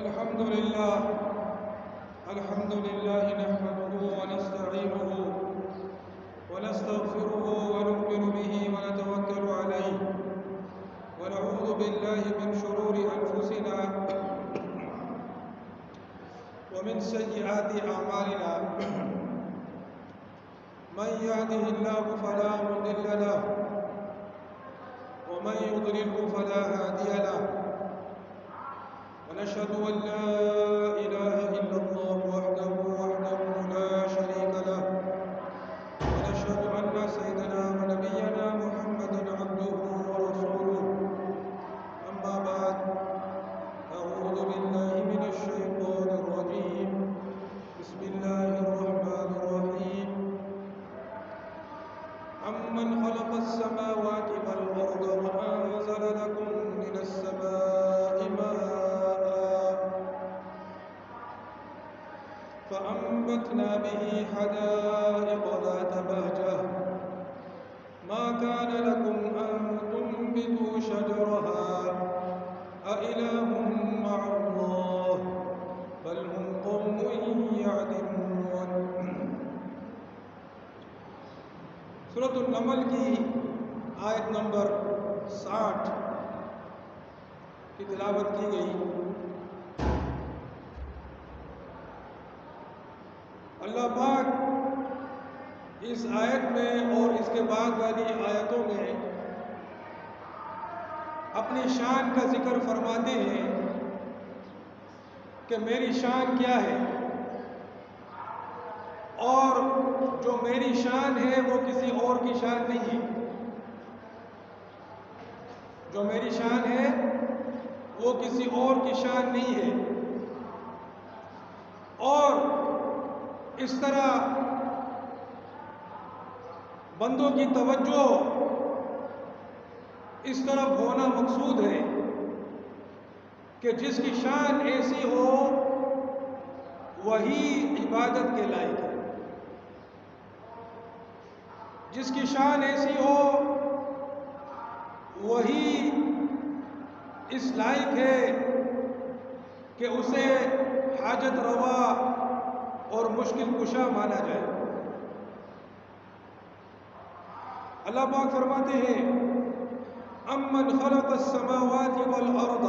الحمد لله نحمده ونستعينه ونستغفره ونؤمن به ونتوكل عليه ونعوذ بالله من شرور أنفسنا ومن سيئات أعمالنا من يهده الله فلا مضل له ومن يضلله فلا هادي له ونشهد أن لا إله إلا الله وحده لا شريك له ونشهد أن سيدنا ونبينا محمدا عبده ورسوله أما بعد أعوذ بالله من الشيطان الرجيم بسم الله الرحمن الرحيم أمن خلق السماوات والأرض وأنزل لكم من السماء ماء فأنبتنا به حدائق ذات بهجة ما كان لكم أن تنبتوا شجرها أإله مع الله بل هم قوم يعدلون. سورۃ النمل کی آیت نمبر 60 کی تلاوت کی گئی. اللہ پاک اس آیت میں اور اس کے بعد والی آیتوں میں اپنی شان کا ذکر فرماتے ہیں کہ میری شان کیا ہے، اور جو میری شان ہے وہ کسی اور کی شان نہیں ہے. جو میری شان ہے وہ کسی اور کی شان نہیں ہے. اور اس طرح بندوں کی توجہ اس طرف ہونا مقصود ہے کہ جس کی شان ایسی ہو وہی عبادت کے لائق ہے. جس کی شان ایسی ہو وہی اس لائق ہے کہ اسے حاجت روا اور مشکل کشا مانا جائے. اللہ پاک فرماتے ہیں امن خلق السماوات والارض،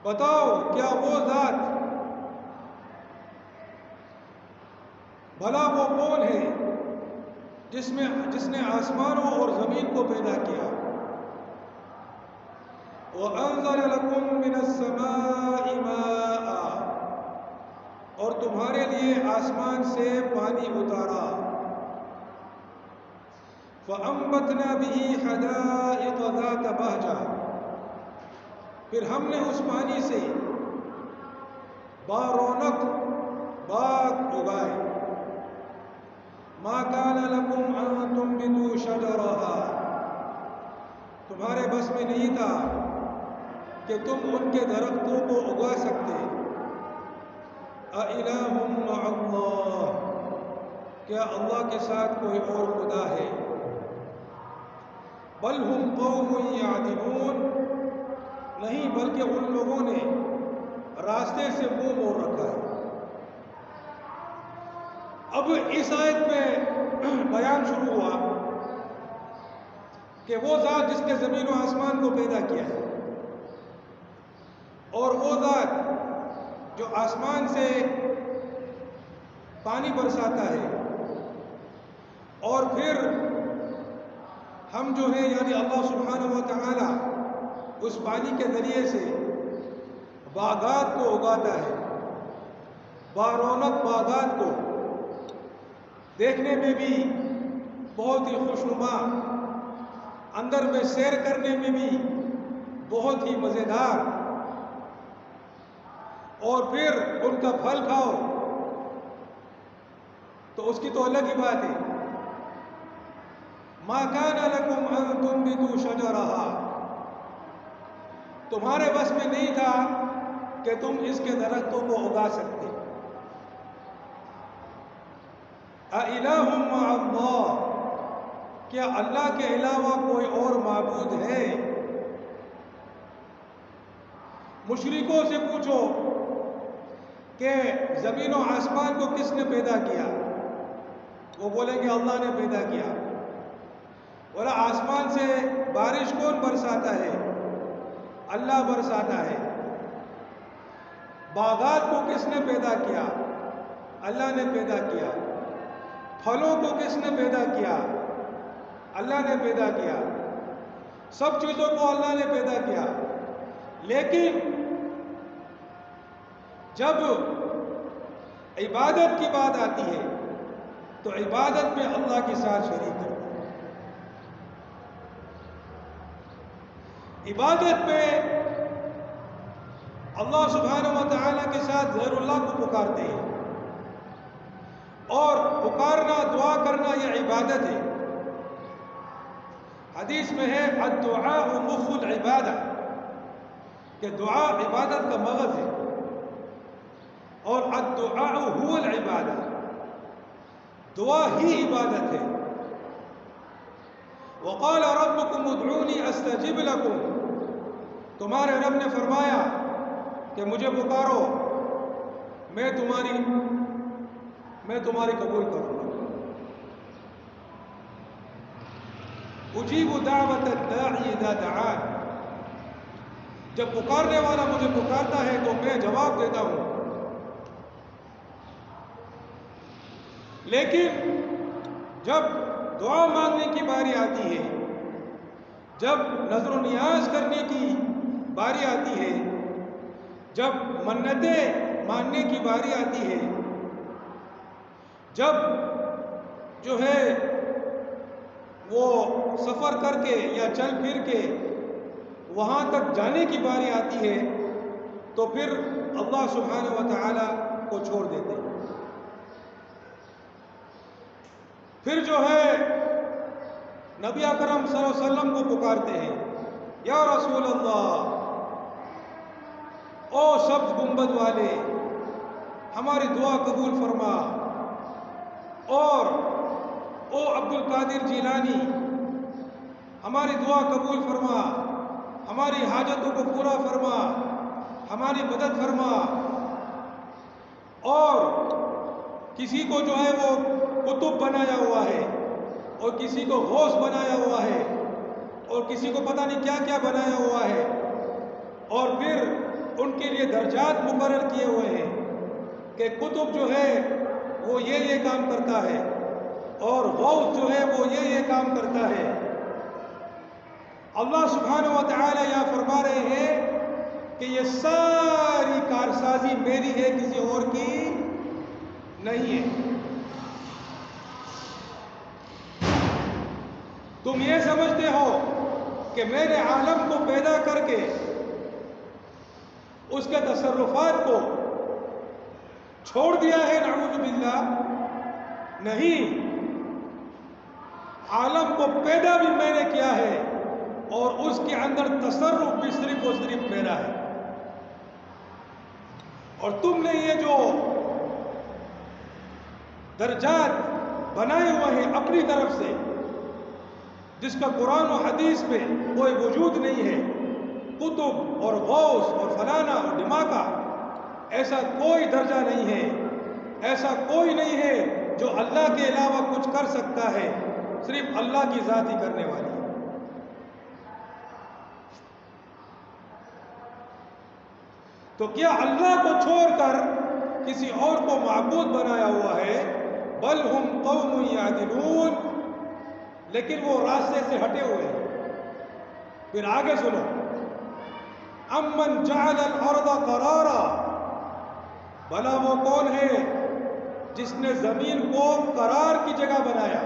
بتاؤ کیا وہ ذات، بھلا وہ کون ہے جس نے آسمانوں اور زمین کو پیدا کیا. وَأَنزَلَ لَكُم مِّنَ السَّمَاءِ مَاءً، اور تمہارے لیے آسمان سے پانی اتارا. فَأَنبَتْنَا بِهِ حَدَائِقَ ذَاتَ بَهْجَةٍ، پھر ہم نے اس پانی سے بارونق باغ اگائے. مَا كَانَ لَكُمْ أَن تُنبِتُوا شَجَرَهَا، تمہارے بس میں نہیں تھا کہ تم ان کے درختوں کو اگا سکتے. اَإِلَٰهٌ مَّعَ اللَّهِ، کیا اللہ کے ساتھ کوئی اور خدا ہے. بل ہم قوم یعدلون، نہیں بلکہ ان لوگوں نے راستے سے منہ موڑ رکھا ہے. اب اس آیت میں بیان شروع ہوا کہ وہ ذات جس نے زمین و آسمان کو پیدا کیا ہے، اور وہ ذات جو آسمان سے پانی برساتا ہے، اور پھر ہم جو ہیں یعنی اللہ سبحانہ و تعالی اس پانی کے ذریعے سے باغات کو اگاتا ہے. بارونق باغات کو دیکھنے میں بھی بہت ہی خوشنما، اندر میں سیر کرنے میں بھی بہت ہی مزیدار، اور پھر ان کا پھل کھاؤ تو اس کی تو الگ ہی بات ہے. مَا كَانَ لَكُمْ أَن تُنبِتُوا شَجَرَهَا، تمہارے بس میں نہیں تھا کہ تم اس کے درختوں کو اگا سکتے. اَإِلَٰهٌ مَّعَ اللَّهِ، کیا اللہ کے علاوہ کوئی اور معبود ہے؟ مشرکوں سے پوچھو کہ زمین و آسمان کو کس نے پیدا کیا، وہ بولیں گے اللہ نے پیدا کیا۔ بولا آسمان سے بارش کون برساتا ہے؟ اللہ برساتا ہے۔ باغات کو کس نے پیدا کیا؟ اللہ نے پیدا کیا۔ پھلوں کو کس نے پیدا کیا؟ اللہ نے پیدا کیا۔ سب چیزوں کو اللہ نے پیدا کیا، لیکن جب عبادت کی بات آتی ہے تو عبادت میں اللہ کے ساتھ شریک کرتے ہیں۔ عبادت میں اللہ سبحانہ و تعالیٰ کے ساتھ غیر اللہ کو پکارتے ہیں، اور پکارنا، دعا کرنا یہ عبادت ہے۔ حدیث میں ہے الدعاء مخ العبادہ، کہ دعا عبادت کا مغز ہے، اور الدعاء هو العبادہ، دعا ہی عبادت ہے۔ وقال ربكم ادعوني استجب لكم، تمہارے رب نے فرمایا کہ مجھے پکارو، میں تمہاری قبول کروں گا۔ اجیب دعوت الداعی اذا دعان، جب پکارنے والا مجھے پکارتا ہے تو میں جواب دیتا ہوں۔ لیکن جب دعا مانگنے کی باری آتی ہے، جب نظر و نیاز کرنے کی باری آتی ہے، جب منتیں ماننے کی باری آتی ہے، جب جو ہے وہ سفر کر کے یا چل پھر کے وہاں تک جانے کی باری آتی ہے، تو پھر اللہ سبحانہ و تعالیٰ کو چھوڑ دیتے ہیں۔ پھر جو ہے نبی اکرم صلی اللہ علیہ وسلم کو پکارتے ہیں، یا رسول اللہ، او سبز گنبد والے، ہماری دعا قبول فرما، اور او عبد القادر جیلانی، ہماری دعا قبول فرما، ہماری حاجتوں کو پورا فرما، ہماری مدد فرما۔ اور کسی کو جو ہے وہ قطب بنایا ہوا ہے، اور کسی کو غوث بنایا ہوا ہے، اور کسی کو پتہ نہیں کیا کیا بنایا ہوا ہے، اور پھر ان کے لیے درجات مقرر کیے ہوئے ہیں کہ قطب جو ہے وہ یہ کام کرتا ہے، اور غوث جو ہے وہ یہ کام کرتا ہے۔ اللہ سبحانہ و تعالیٰ یہاں فرما رہے ہیں کہ یہ ساری کارسازی میری ہے، کسی اور کی نہیں ہے۔ تم یہ سمجھتے ہو کہ میں نے عالم کو پیدا کر کے اس کے تصرفات کو چھوڑ دیا ہے، نعوذ باللہ۔ نہیں، عالم کو پیدا بھی میں نے کیا ہے، اور اس کے اندر تصرف بھی صرف و صرف میرا ہے۔ اور تم نے یہ جو درجات بنائے ہوئے ہیں اپنی طرف سے، جس کا قرآن و حدیث میں کوئی وجود نہیں ہے، قطب اور غوث اور فلانا اور ڈھماکہ، ایسا کوئی درجہ نہیں ہے، ایسا کوئی نہیں ہے جو اللہ کے علاوہ کچھ کر سکتا ہے، صرف اللہ کی ذات ہی کرنے والی ہے۔ تو کیا اللہ کو چھوڑ کر کسی اور کو معبود بنایا ہوا ہے؟ بل ہم قوم یعدلون، لیکن وہ راستے سے ہٹے ہوئے ہیں۔ پھر آگے سنو، امن جعل الارض قرارا، بھلا وہ کون ہے جس نے زمین کو قرار کی جگہ بنایا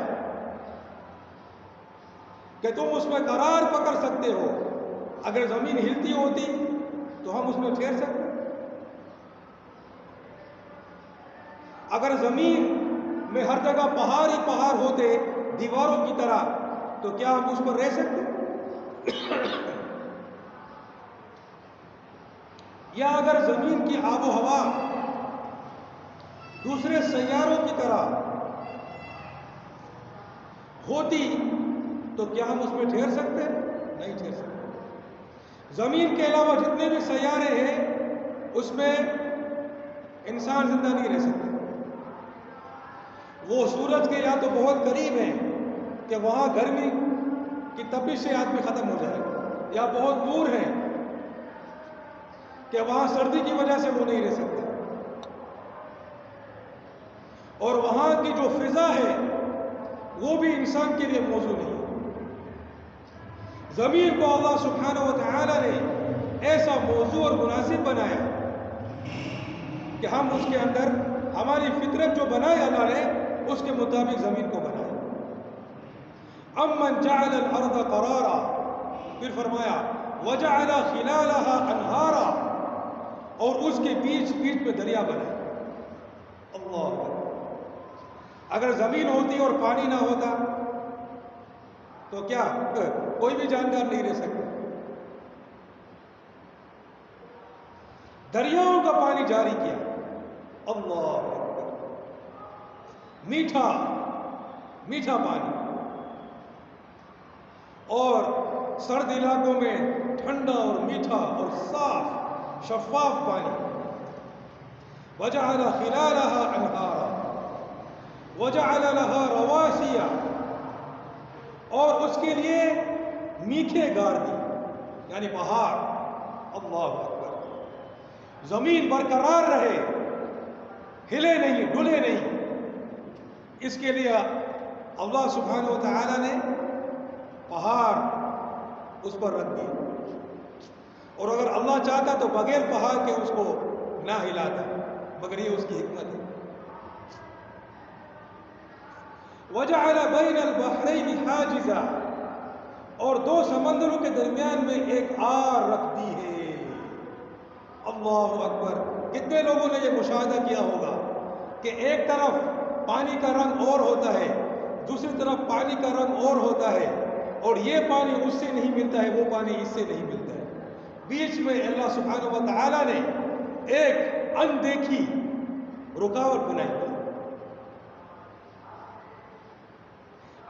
کہ تم اس میں قرار پکڑ سکتے ہو۔ اگر زمین ہلتی ہوتی تو ہم اس میں ٹھہر سکتے، اگر زمین میں ہر جگہ پہاڑ ہی پہاڑ ہوتے دیواروں کی طرح تو کیا ہم اس پر رہ سکتے؟ یا اگر زمین کی آب و ہوا دوسرے سیاروں کی طرح ہوتی تو کیا ہم اس میں ٹھہر سکتے؟ نہیں ٹھہر سکتے۔ زمین کے علاوہ جتنے بھی سیارے ہیں اس میں انسان زندہ نہیں رہ سکتا. وہ سورج کے یا تو بہت قریب ہیں کہ وہاں گرمی کی تپش سے آدمی ختم ہو جائے گا، یا بہت دور ہیں کہ وہاں سردی کی وجہ سے وہ نہیں رہ سکتے. اور وہاں کی جو فضا ہے وہ بھی انسان کے لیے موزوں نہیں ہے. زمین کو اللہ سبحانہ و تعالی نے ایسا موزوں اور مناسب بنایا کہ ہم اس کے اندر ہماری فطرت جو بنائی اللہ نے اس کے مطابق زمین کو بنایا. امن جعل الارض قرارا، پھر فرمایا وجعل خلالها انہارا، اور اس کے بیچ بیچ میں دریا بنائے. اللہ اکبر. اگر زمین ہوتی اور پانی نہ ہوتا تو کیا کوئی بھی جاندار نہیں رہ سکتا. دریاؤں کا پانی جاری کیا. اللہ اکبر. میٹھا میٹھا پانی، اور سرد علاقوں میں ٹھنڈا اور میٹھا اور صاف شفاف پانی. وجعل خلالها انہارا وجعل لها رواسي، اور اس کے لیے میٹھے گار دی یعنی پہاڑ. اللہ اکبر. زمین برقرار رہے، ہلے نہیں ڈلے نہیں، اس کے لیے اللہ سبحانہ و تعالی نے پہاڑ اس پر رکھ دیے. اور اگر اللہ چاہتا تو بغیر پہاڑ کے اس کو نہ ہلاتا، مگر یہ اس کی حکمت ہے. وجعل بین البحرین حاجزا، اور دو سمندروں کے درمیان میں ایک آر رکھ دی ہے. اللہ اکبر. کتنے لوگوں نے یہ مشاہدہ کیا ہوگا کہ ایک طرف پانی کا رنگ اور ہوتا ہے، دوسری طرف پانی کا رنگ اور ہوتا ہے، اور یہ پانی اس سے نہیں ملتا ہے، وہ پانی اس سے نہیں ملتا ہے. بیچ میں اللہ سبحانہ و تعالی نے ایک اندیکھی رکاوٹ بنائی ہے.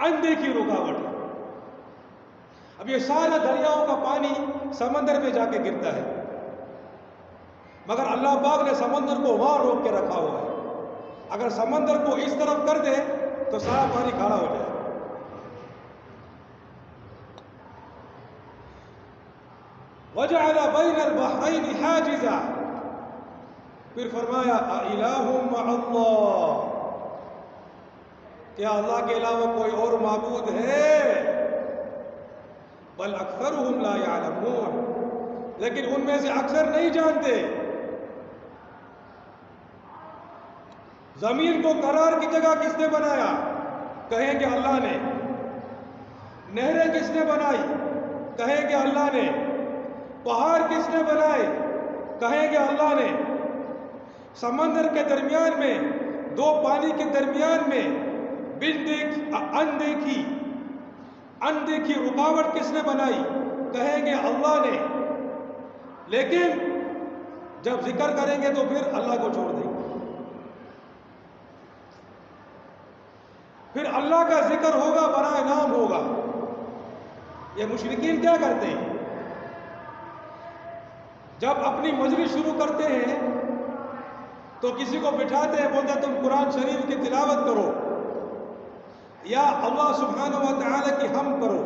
اندیکھی رکاوٹ. اب یہ سارا دریاؤں کا پانی سمندر میں جا کے گرتا ہے، مگر اللہ پاک نے سمندر کو وہاں روک کے رکھا ہوا ہے. اگر سمندر کو اس طرف کر دے تو سارا پانی کھڑا ہو جائے. وجعل بین البحرین حاجزا، پھر فرمایا اِلٰہٌ مع اللہ، کیا اللہ کے علاوہ کوئی اور معبود ہے؟ بل اکثرهم لا يعلمون، لیکن ان میں سے اکثر نہیں جانتے. زمین کو قرار کی جگہ کس نے بنایا؟ کہیں گے اللہ نے. نہریں کس نے بنائی؟ کہیں گے اللہ نے. پہاڑ کس نے بنائے؟ کہیں گے اللہ نے. سمندر کے درمیان میں، دو پانی کے درمیان میں اندیکھی رکاوٹ کس نے بنائی؟ کہیں گے اللہ نے. لیکن جب ذکر کریں گے تو پھر اللہ کو چھوڑ دیں گے. پھر اللہ کا ذکر ہوگا، برائے نام ہوگا. یہ مشرکین کیا کرتے ہیں؟ جب اپنی مجلس شروع کرتے ہیں تو کسی کو بٹھاتے ہیں، بولتے ہیں تم قرآن شریف کی تلاوت کرو یا اللہ سبحانہ و تعالی کی حمد کرو.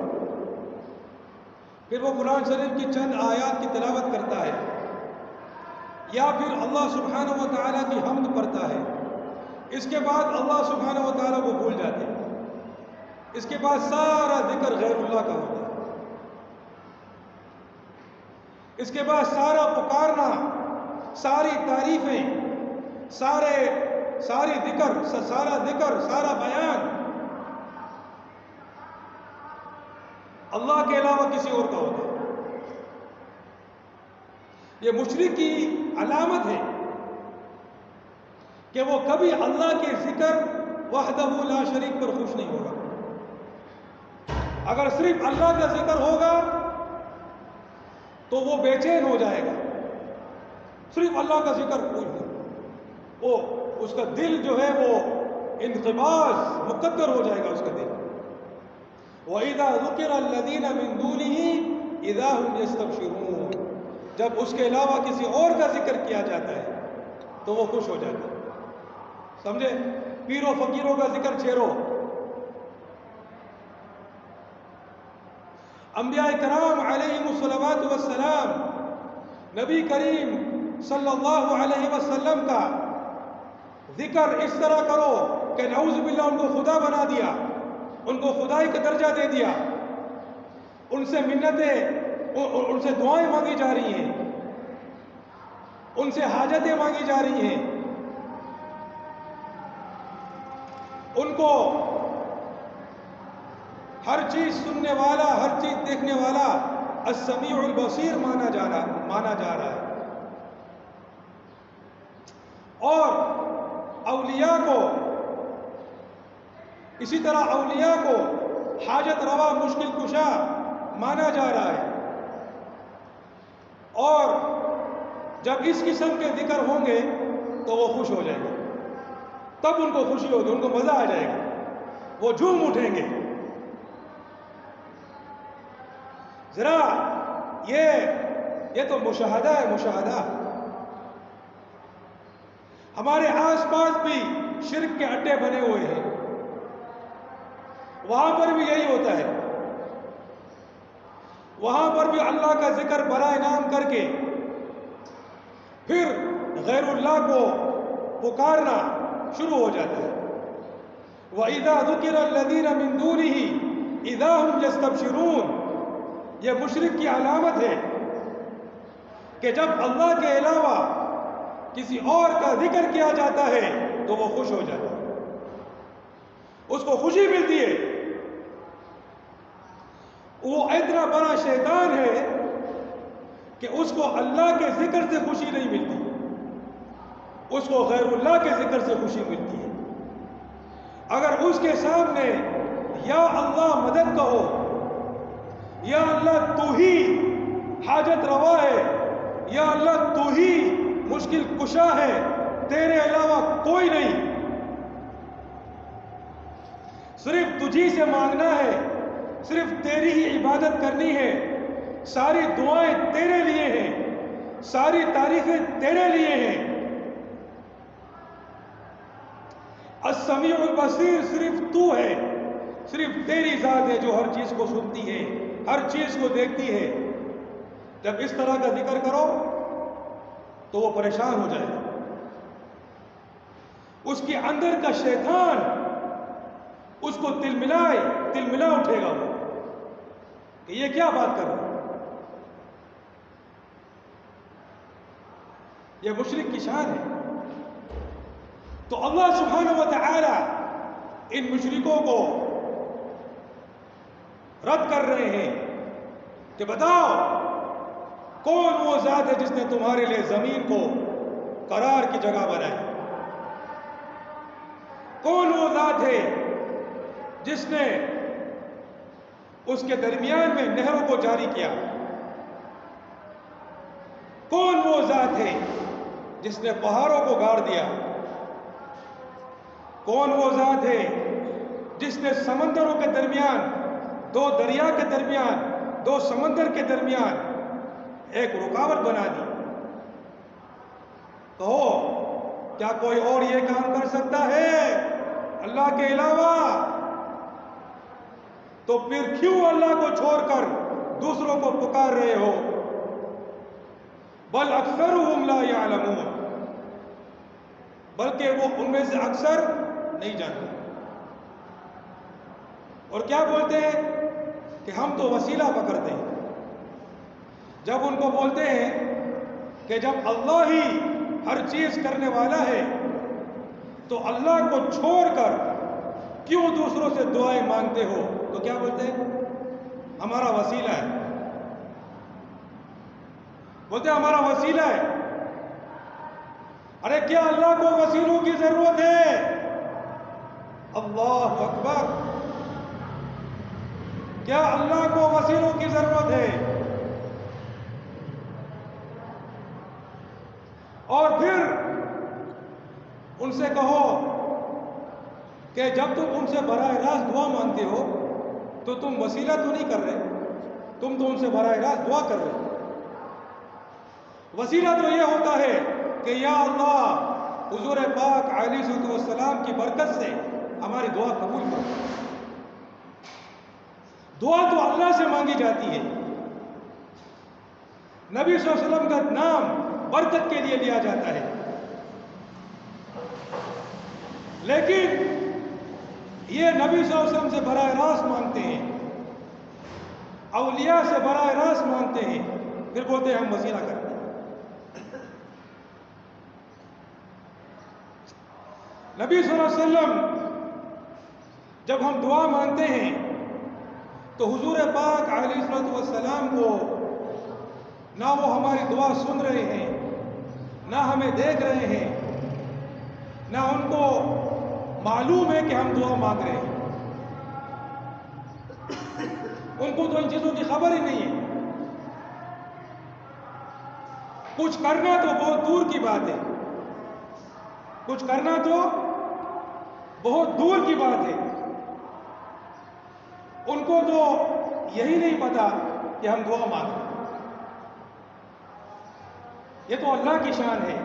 پھر وہ قرآن شریف کی چند آیات کی تلاوت کرتا ہے یا پھر اللہ سبحانہ و تعالی کی حمد پڑھتا ہے. اس کے بعد اللہ سبحانہ و تعالی کو بھول جاتے ہیں. اس کے بعد سارا ذکر غیر اللہ کا ہوتا ہے. اس کے بعد سارا پکارنا، ساری تعریفیں، سارا ذکر، سارا بیان اللہ کے علاوہ کسی اور کا ہوتا ہے. یہ مشرک کی علامت ہے کہ وہ کبھی اللہ کے ذکر وحدہ لا شریک پر خوش نہیں ہوگا. اگر صرف اللہ کا ذکر ہوگا تو وہ بے چین ہو جائے گا. صرف اللہ کا ذکر کوئی نہیں، وہ اس کا دل جو ہے وہ انقباض مقدر ہو جائے گا اس کا دل. وَإِذَا ذُكِرَ الَّذِينَ مِن دُونِهِ إِذَا هُمْ يَسْتَبْشِرُونَ. جب اس کے علاوہ کسی اور کا ذکر کیا جاتا ہے تو وہ خوش ہو جاتا ہے. سمجھے؟ پیروں فقیروں کا ذکر چھیڑو. انبیاء کرام علیہم الصلوات والسلام، نبی کریم صلی اللہ علیہ وسلم کا ذکر اس طرح کرو کہ نعوذ باللہ ان کو خدا بنا دیا، ان کو خدائی کا درجہ دے دیا، ان سے منتیں، ان سے دعائیں مانگی جا رہی ہیں، ان سے حاجتیں مانگی جا رہی ہیں، ان کو ہر چیز سننے والا، ہر چیز دیکھنے والا السمیع البصیر مانا جا رہا ہے. اور اولیاء کو اسی طرح اولیاء کو حاجت روا، مشکل کشا مانا جا رہا ہے. اور جب اس قسم کے ذکر ہوں گے تو وہ خوش ہو جائیں گے، تب ان کو خوشی ہوگی، ان کو مزہ آ جائے گا، وہ جھوم اٹھیں گے. ذرا یہ تو مشاہدہ ہے، مشاہدہ. ہمارے آس پاس بھی شرک کے اڈے بنے ہوئے ہیں، وہاں پر بھی یہی ہوتا ہے. وہاں پر بھی اللہ کا ذکر برائے نام کر کے پھر غیر اللہ کو پکارنا شروع ہو جاتا ہے. وَإِذَا ذُكِرَ الَّذِينَ مِن دُونِهِ إِذَا هُمْ يَسْتَبْشِرُونَ. یہ مشرک کی علامت ہے کہ جب اللہ کے علاوہ کسی اور کا ذکر کیا جاتا ہے تو وہ خوش ہو جاتا ہے، اس کو خوشی ملتی ہے. وہ اتنا بڑا شیطان ہے کہ اس کو اللہ کے ذکر سے خوشی نہیں ملتی، اس کو غیر اللہ کے ذکر سے خوشی ملتی ہے. اگر اس کے سامنے یا اللہ مدد کہو، یا اللہ تو ہی حاجت روا ہے، یا اللہ تو ہی مشکل کشا ہے، تیرے علاوہ کوئی نہیں، صرف تجھی سے مانگنا ہے، صرف تیری ہی عبادت کرنی ہے، ساری دعائیں تیرے لیے ہیں، ساری تعریفیں تیرے لیے ہیں. السمیع البصیر صرف تو ہے، صرف تیری ذات ہے جو ہر چیز کو سنتی ہے، ہر چیز کو دیکھتی ہے. جب اس طرح کا ذکر کرو تو وہ پریشان ہو جائے گا. اس کے اندر کا شیطان اس کو تل ملا اٹھے گا وہ کہ یہ کیا بات کر رہا ہے. یہ مشرک کی شان ہے. تو اللہ سبحانہ و تعالی ان مشرکوں کو رد کر رہے ہیں کہ بتاؤ کون وہ ذات ہے جس نے تمہارے لیے زمین کو قرار کی جگہ بنائی؟ کون وہ ذات ہے جس نے اس کے درمیان میں نہروں کو جاری کیا؟ کون وہ ذات ہے جس نے پہاڑوں کو گاڑ دیا؟ کون وہ ذات ہے جس نے سمندروں کے درمیان، دو دریا کے درمیان، دو سمندر کے درمیان ایک رکاوٹ بنا دی؟ کہو کیا کوئی اور یہ کام کر سکتا ہے اللہ کے علاوہ؟ تو پھر کیوں اللہ کو چھوڑ کر دوسروں کو پکار رہے ہو؟ بل اکثرهم لا يعلمون. بلکہ وہ ان میں سے اکثر نہیں جانتے. اور کیا بولتے ہیں کہ ہم تو وسیلہ پکڑتے ہیں. جب ان کو بولتے ہیں کہ جب اللہ ہی ہر چیز کرنے والا ہے تو اللہ کو چھوڑ کر کیوں دوسروں سے دعائیں مانگتے ہو؟ تو کیا بولتے ہیں؟ ہمارا وسیلہ ہے. بولتے ہیں ہمارا وسیلہ ہے. ارے کیا اللہ کو وسیلوں کی ضرورت ہے؟ اللہ اکبر. کیا اللہ کو وسیلوں کی ضرورت ہے؟ اور پھر ان سے کہو کہ جب تم ان سے براہ راست دعا مانگتے ہو تو تم وسیلہ تو نہیں کر رہے، تم تو ان سے براہ راست دعا کر رہے. وسیلہ تو یہ ہوتا ہے کہ یا اللہ حضور پاک علیہ السلام کی برکت سے ہماری دعا قبول کرو۔ دعا تو اللہ سے مانگی جاتی ہے، نبی صلی اللہ علیہ وسلم کا نام برکت کے لیے لیا جاتا ہے، لیکن یہ نبی صلی اللہ علیہ وسلم سے براہ راست مانگتے ہیں، اولیاء سے براہ راست مانگتے ہیں، پھر بولتے ہیں ہم وسیلہ کرتے ہیں۔ نبی صلی اللہ علیہ وسلم جب ہم دعا مانگتے ہیں تو حضور پاک علیہ السلام کو نہ وہ ہماری دعا سن رہے ہیں، نہ ہمیں دیکھ رہے ہیں، نہ ان کو معلوم ہے کہ ہم دعا مانگ رہے ہیں، ان کو تو ان چیزوں کی خبر ہی نہیں ہے۔ کچھ کرنا تو بہت دور کی بات ہے، کچھ کرنا تو بہت دور کی بات ہے، ان کو تو یہی نہیں پتا کہ ہم دعا مانگ رہے ہیں۔ یہ تو اللہ کی شان ہے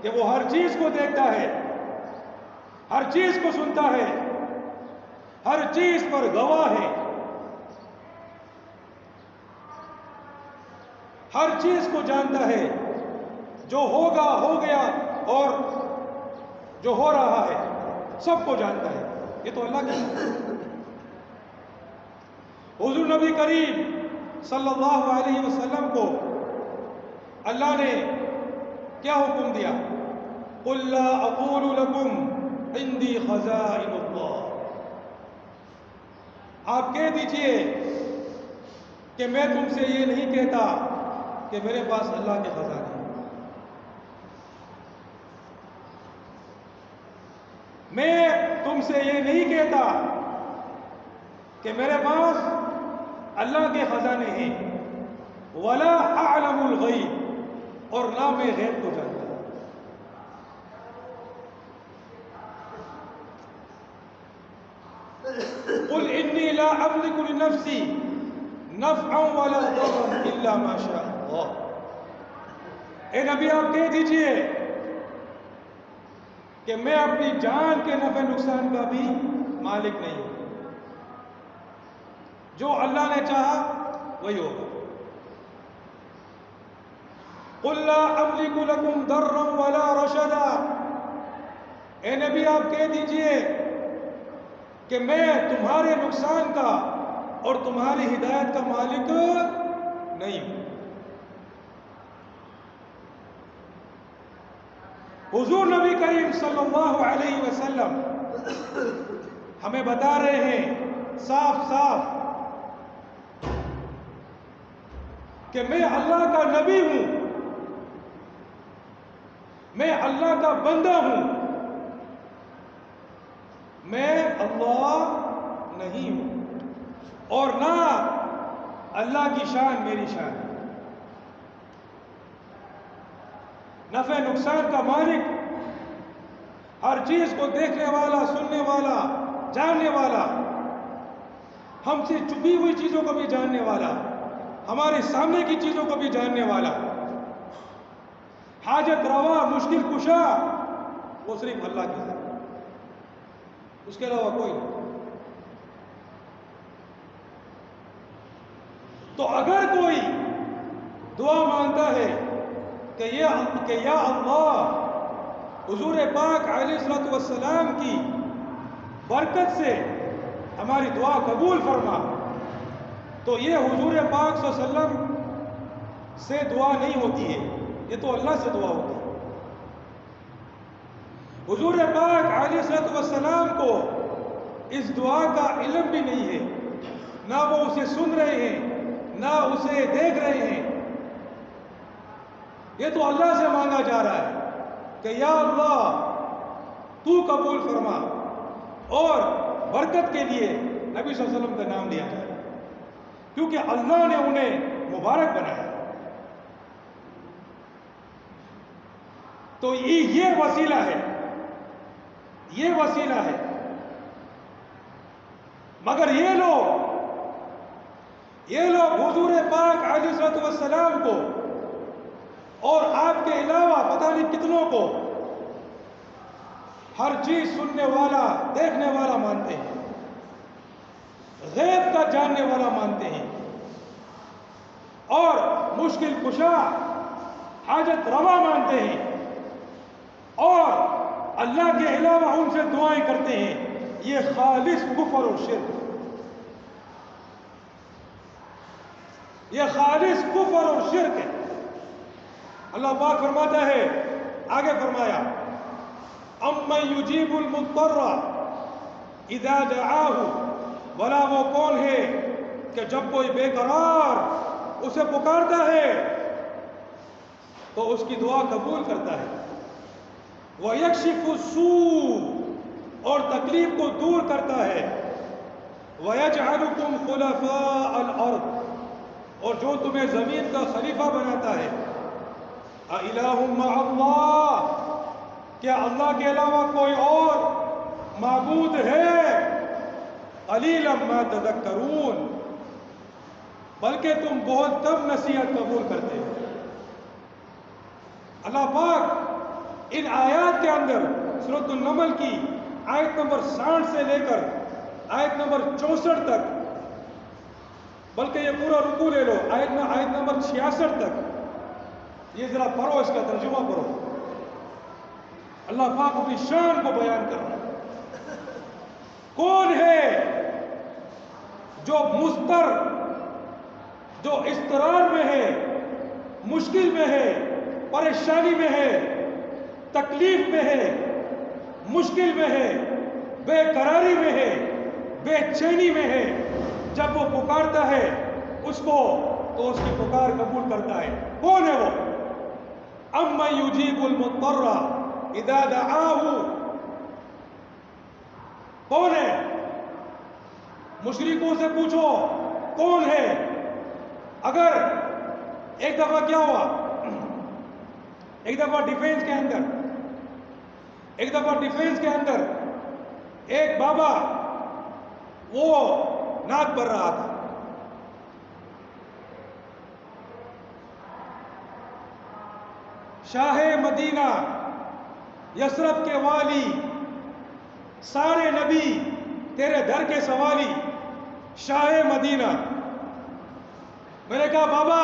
کہ وہ ہر چیز کو دیکھتا ہے، ہر چیز کو سنتا ہے، ہر چیز پر گواہ ہے، ہر چیز کو جانتا ہے، جو ہوگا ہو گیا اور جو ہو رہا ہے سب کو جانتا ہے۔ یہ تو اللہ کی شان ہے۔ حضور نبی کریم صلی اللہ علیہ وسلم کو اللہ نے کیا حکم دیا؟ قُلْ لَا أَقُولُ لَكُمْ عِنْدِي خَزَائِنُ اللَّهِ، آپ کہہ دیجئے کہ میں تم سے یہ نہیں کہتا کہ میرے پاس اللہ کے خزانے ہیں، میں تم سے یہ نہیں کہتا کہ میرے پاس اللہ کے خزانے ہیں، وَلَا أَعْلَمُ الْغَيْبِ، اور نہ میں غیب کو جانتا۔ قُلْ إِنِّي لَا أَمْلِكُ لِنَفْسِي نَفْعًا وَلَا ضَرًّا إِلَّا مَا شَاءَ اللَّهُ، اے نبی آپ کہہ دیجئے کہ میں اپنی جان کے نفع نقصان کا بھی مالک نہیں ہوں، جو اللہ نے چاہا وہی ہوگا۔ قُلْ لَا أَمْلِكُ لَكُمْ ضَرًّا وَلَا رَشَدًا، اے نبی آپ کہہ دیجئے کہ میں تمہارے نقصان کا اور تمہاری ہدایت کا مالک نہیں ہوں۔ حضور نبی کریم صلی اللہ علیہ وسلم ہمیں بتا رہے ہیں صاف صاف کہ میں اللہ کا نبی ہوں، میں اللہ کا بندہ ہوں، میں اللہ نہیں ہوں، اور نہ اللہ کی شان میری شان ہے۔ نفع نقصان کا مالک، ہر چیز کو دیکھنے والا، سننے والا، جاننے والا، ہم سے چھپی ہوئی چیزوں کو بھی جاننے والا، ہمارے سامنے کی چیزوں کو بھی جاننے والا، حاجت روا، مشکل کشا، وہ صرف اللہ کی ہے، اس کے علاوہ کوئی نہیں۔ تو اگر کوئی دعا مانگتا ہے کہ یا اللہ حضور پاک علیہ السلام کی برکت سے ہماری دعا قبول فرما، تو یہ حضور پاک صلی اللہ علیہ وسلم سے دعا نہیں ہوتی ہے، یہ تو اللہ سے دعا ہوتی ہے۔ حضور پاک علیہ السلام کو اس دعا کا علم بھی نہیں ہے، نہ وہ اسے سن رہے ہیں، نہ اسے دیکھ رہے ہیں، یہ تو اللہ سے مانگا جا رہا ہے کہ یا اللہ تو قبول فرما، اور برکت کے لیے نبی صلی اللہ علیہ وسلم کا نام لیا جائے، کیونکہ اللہ نے انہیں مبارک بنایا۔ تو یہ وسیلہ ہے، یہ وسیلہ ہے، مگر یہ لوگ حضور پاک علیہ السلام کو اور آپ کے علاوہ پتہ نہیں کتنوں کو ہر چیز سننے والا دیکھنے والا مانتے ہیں، غیب کا جاننے والا مانتے ہیں، اور مشکل کشا حاجت روا مانتے ہیں، اور اللہ کے علاوہ ان سے دعائیں کرتے ہیں. یہ خالص کفر اور شرک، یہ خالص کفر اور شرک ہے. اللہ پاک فرماتا ہے، آگے فرمایا اَمَّن يُجِيبُ الْمُضْطَرَّ اِذَا دَعَاهُ، بھلا وہ کون ہے کہ جب کوئی بے قرار اسے پکارتا ہے تو اس کی دعا قبول کرتا ہے. وَيَكْشِفُ السُّوءَ، اور تکلیف کو دور کرتا ہے. وَيَجْعَلُكُمْ خُلَفَاءَ الْأَرْضِ، اور جو تمہیں زمین کا خلیفہ بناتا ہے. أَإِلَٰهٌ مَّعَ اللَّهِ، کیا اللہ کے علاوہ کوئی اور معبود ہے؟ قَلِيلًا مَا تَذَكَّرُونَ، بلکہ تم بہت کم نصیحت قبول کرتے ہو. اللہ پاک ان آیات کے اندر سورۃ النمل کی آیت نمبر 60 سے لے کر آیت نمبر 64 تک، بلکہ یہ پورا رکوع لے لو آیت نمبر 66 تک، یہ ذرا پڑھو، اس کا ترجمہ پڑھو. اللہ پاک اپنی شان کو بیان کر رہا ہے. کون ہے جو مضطر، جو اضطرار میں ہے، مشکل میں ہے، پریشانی میں ہے، تکلیف میں ہے، مشکل میں ہے، بے قراری میں ہے، بے چینی میں ہے، جب وہ پکارتا ہے اس کو تو اس کی پکار قبول کرتا ہے. کون ہے وہ؟ اَمَّن يُجِيبُ الْمُضْطَرَّ اِذَا دَعَاهُ، کون ہے؟ مشرکوں سے پوچھو کون ہے. اگر ایک دفعہ کیا ہوا، ایک دفعہ ڈیفینس کے اندر ایک بابا وہ نعت پڑھ رہا تھا. شاہ مدینہ یثرب کے والی، سارے نبی تیرے در کے سوالی، شاہ مدینہ. میں نے کہا بابا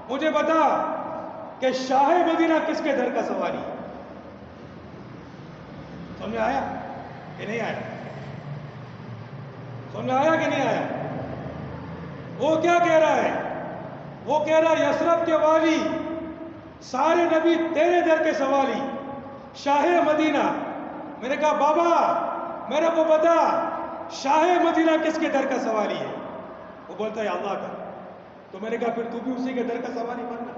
مجھے بتا کہ شاہ مدینہ کس کے در کا سوالی؟ سمجھ آیا کہ نہیں آیا؟ سمجھ آیا کہ نہیں آیا؟ وہ کیا کہہ رہا ہے؟ وہ کہہ رہا ہے یثرب کے والی، سارے نبی تیرے در کے سوالی، شاہ مدینہ. میں نے کہا بابا میرے کو بتا شاہ مدینہ کس کے در کا سوالی ہے؟ وہ بولتا ہے اللہ کا. تو میں نے کہا پھر تو بھی اسی کے در کا سوالی بننا.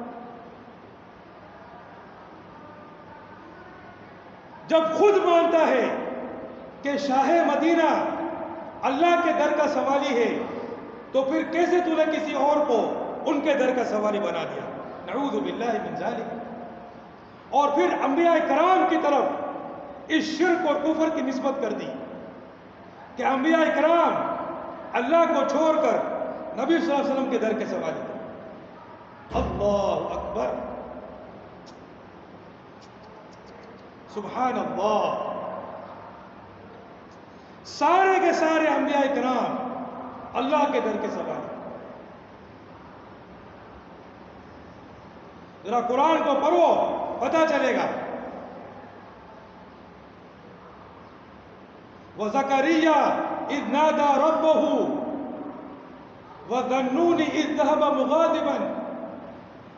جب خود مانتا ہے کہ شاہ مدینہ اللہ کے در کا سوالی ہے تو پھر کیسے تو نے کسی اور کو ان کے در کا سوالی بنا دیا؟ نعوذ باللہ من ذالک. اور پھر انبیاء کرام کی طرف اس شرک اور کفر کی نسبت کر دی کہ انبیاء کرام اللہ کو چھوڑ کر نبی صلی اللہ علیہ وسلم کے در کے سوالی تھے. اللہ اکبر، سبحان اللہ. سارے کے سارے انبیاء کرام اللہ کے در کے سوالی. ذرا قرآن کو پڑھو پتہ چلے گا. وَزَكَرِيَّا إِذْ نَادَى رَبَّهُ وَظَنُّونِ إِذْ ذَهَبَ مُغَاضِبًا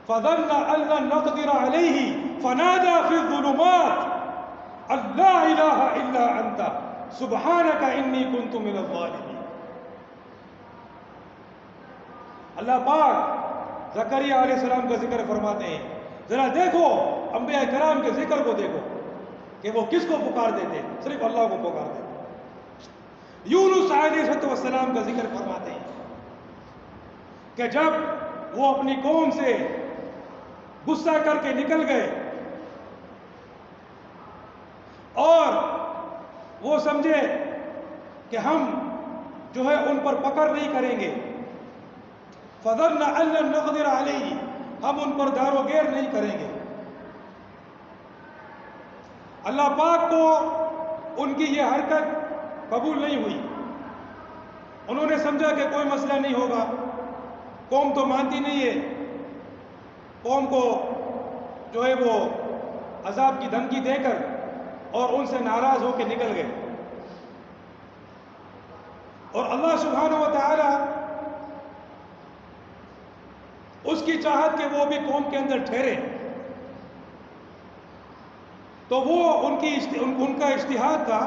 فَظَنَّ أَن لَّن نَّقْدِرَ عَلَيْهِ فَنَادَى فِي الظُّلُمَاتِ أَن لَّا إِلَٰهَ إِلَّا أَنتَ سُبْحَانَكَ إِنِّي كُنتُ مِنَ الظَّالِمِينَ. اللہ پاک زکریا علیہ السلام کا ذکر فرماتے ہیں. ذرا دیکھو انبیاء کرام کے ذکر کو دیکھو کہ وہ کس کو پکارتے تھے؟ صرف اللہ کو پکارتے تھے. یونس علیہ السلام کا ذکر فرماتے ہیں کہ جب وہ اپنی قوم سے غصہ کر کے نکل گئے اور وہ سمجھے کہ ہم جو ہے ان پر پکڑ نہیں کریں گے، فَظَنَّ أَن لَّن نَّقْدِرَ عَلَيْهِ، ہم ان پر دار و گیر نہیں کریں گے۔ اللہ پاک کو ان کی یہ حرکت قبول نہیں ہوئی۔ انہوں نے سمجھا کہ کوئی مسئلہ نہیں ہوگا، قوم تو مانتی نہیں ہے، قوم کو جو ہے وہ عذاب کی دھمکی دے کر اور ان سے ناراض ہو کے نکل گئے۔ اور اللہ سبحانہ و تعالی اس کی چاہت کہ وہ بھی قوم کے اندر ٹھہرے، تو وہ ان کا اجتہاد تھا،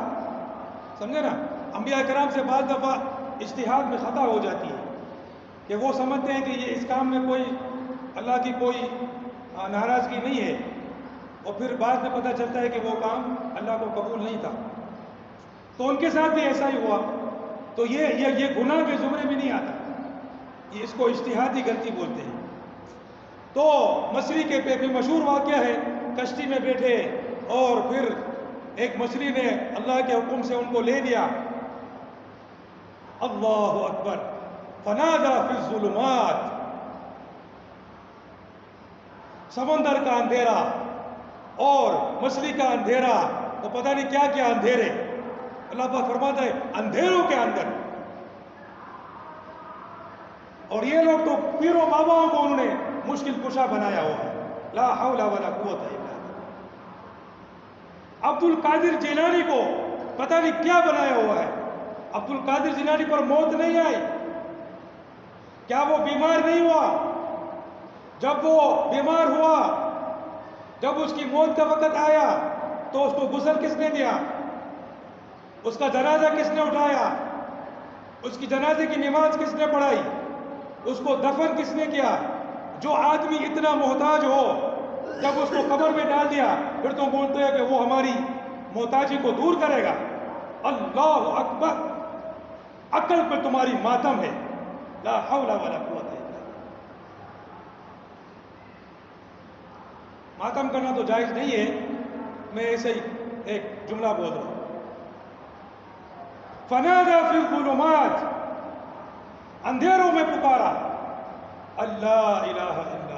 سمجھے نا۔ انبیاء کرام سے بعض دفعہ اجتہاد میں خطا ہو جاتی ہے کہ وہ سمجھتے ہیں کہ یہ اس کام میں کوئی اللہ کی کوئی ناراضگی نہیں ہے، اور پھر بعد میں پتہ چلتا ہے کہ وہ کام اللہ کو قبول نہیں تھا۔ تو ان کے ساتھ بھی ایسا ہی ہوا، تو یہ گناہ کے زمرے میں نہیں آتا، یہ اس کو اجتہادی غلطی بولتے ہیں۔ تو مصری کے پہ مشہور واقعہ ہے، کشتی میں بیٹھے اور پھر ایک مچھلی نے اللہ کے حکم سے ان کو لے لیا۔ اللہ اکبر، فنادى فی الظلمات، سمندر کا اندھیرا اور مچھلی کا اندھیرا، تو پتہ نہیں کیا کیا اندھیرے، اللہ پاک فرماتا ہے اندھیروں کے اندر۔ اور یہ لوگ تو پیروں باباؤں کو انہوں نے مشکل کشا بنایا ہوا ہے، لا حول ولا قوت الا باللہ۔ عبد القادر جیلانی کو پتہ نہیں کیا بنایا ہوا ہے، عبد القادر جیلانی پر موت نہیں آئی، کیا وہ بیمار نہیں ہوا؟ جب وہ بیمار ہوا، جب اس کی موت کا وقت آیا تو اس کو غسل کس نے دیا؟ اس کا جنازہ کس نے اٹھایا؟ اس کی جنازے کی نماز کس نے پڑھائی؟ اس کو دفن کس نے کیا؟ جو آدمی اتنا محتاج ہو، جب اس کو قبر میں ڈال دیا پھر تو بولتے ہیں کہ وہ ہماری محتاجی کو دور کرے گا۔ اللہ اکبر، عقل پہ تمہاری ماتم ہے، لا حول ولا قوت الا باللہ۔ ماتم کرنا تو جائز نہیں ہے، میں ایسے ہی ایک جملہ بول رہا ہوں۔ فنادى فی الظلمات، اندھیروں میں پکارا، اللہ الہ الا انت،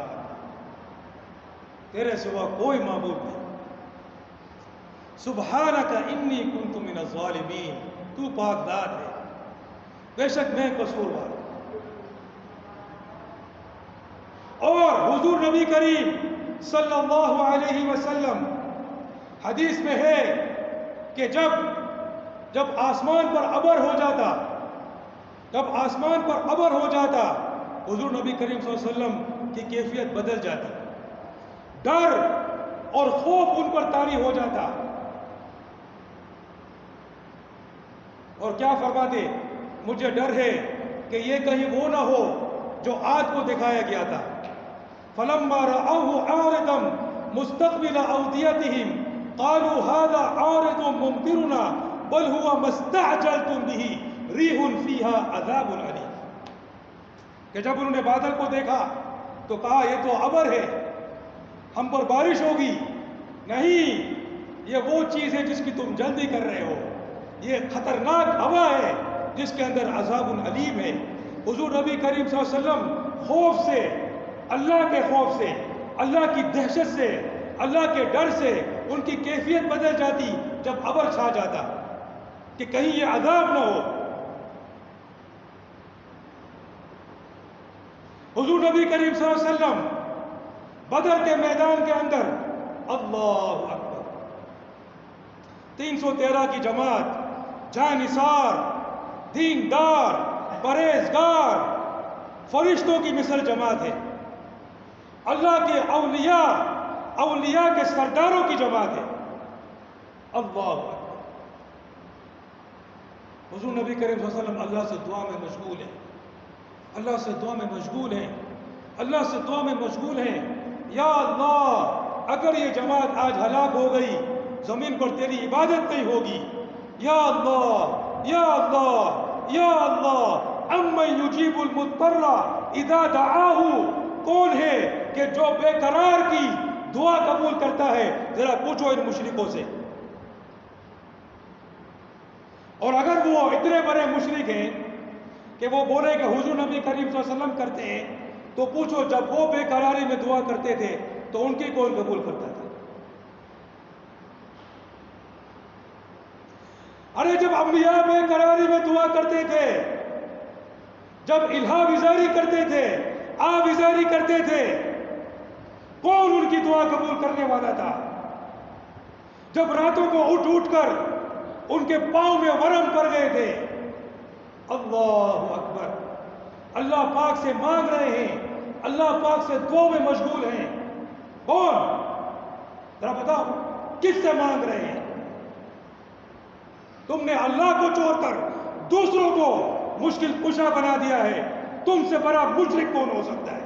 تیرے سوا کوئی معبود نہیں، سبحانک انی کنت من الظالمین، تو پاک ذات ہے، بے شک میں قصوروار ہوں۔ اور حضور نبی کریم صلی اللہ علیہ وسلم حدیث میں ہے کہ جب آسمان پر ابر ہو جاتا، جب آسمان پر ابر ہو جاتا، حضور نبی کریم صلی اللہ علیہ وسلم کی کیفیت بدل جاتی، ڈر اور خوف ان پر طاری ہو جاتا، اور کیا فرماتے؟ مجھے ڈر ہے کہ یہ کہیں وہ نہ ہو جو عاد کو دکھایا گیا تھا، فلما رأوه عارضا مستقبل أوديتهم قالوا هذا عارض ممطرنا بل هو ما استعجلتم به ريح فيها عذاب أليم، کہ جب انہوں نے بادل کو دیکھا تو کہا یہ تو ابر ہے، ہم پر بارش ہوگی، نہیں، یہ وہ چیز ہے جس کی تم جلدی کر رہے ہو، یہ خطرناک ہوا ہے جس کے اندر عذاب علیم ہے۔ حضور نبی کریم صلی اللہ علیہ وسلم خوف سے، اللہ کے خوف سے، اللہ کی دہشت سے، اللہ کے ڈر سے ان کی کیفیت بدل جاتی جب ابر چھا جاتا کہ کہیں یہ عذاب نہ ہو۔ حضور نبی کریم صلی اللہ علیہ وسلم بدر کے میدان کے اندر، اللہ اکبر، 313 کی جماعت، جانثار، دیندار، پرہیزگار، فرشتوں کی مثل جماعت ہے، اللہ کے اولیاء کے سرداروں کی جماعت ہے، اللہ اکبر۔ حضور نبی کریم صلی اللہ علیہ وسلم اللہ سے دعا میں مشغول ہیں، اللہ سے دعا میں مشغول ہیں، اللہ سے دعا میں مشغول ہیں، یا اللہ اگر یہ جماعت آج ہلاک ہو گئی، زمین پر تیری عبادت نہیں ہوگی، یا اللہ یا اللہ یا اللہ، امن یجیب المضطر اذا دعاہ، کون ہے کہ جو بے قرار کی دعا قبول کرتا ہے؟ ذرا پوچھو ان مشرکوں سے۔ اور اگر وہ اتنے بڑے مشرک ہیں کہ وہ بولے کہ حضور نبی کریم صلی اللہ علیہ وسلم کرتے ہیں تو پوچھو جب وہ بے قراری میں دعا کرتے تھے تو ان کی کون قبول کرتا تھا؟ ارے جب انبیاء بے قراری میں دعا کرتے تھے، جب الہام ازاری کرتے تھے، آب ازاری کرتے تھے، کون ان کی دعا قبول کرنے والا تھا؟ جب راتوں کو اٹھ اٹھ کر ان کے پاؤں میں ورم پڑ گئے تھے، اللہ اکبر، اللہ پاک سے مانگ رہے ہیں، اللہ پاک سے دعا میں مشغول ہیں، کون؟ ذرا بتاؤ کس سے مانگ رہے ہیں؟ تم نے اللہ کو چھوڑ کر دوسروں کو مشکل کشا بنا دیا ہے، تم سے بڑا مشرک کون ہو سکتا ہے؟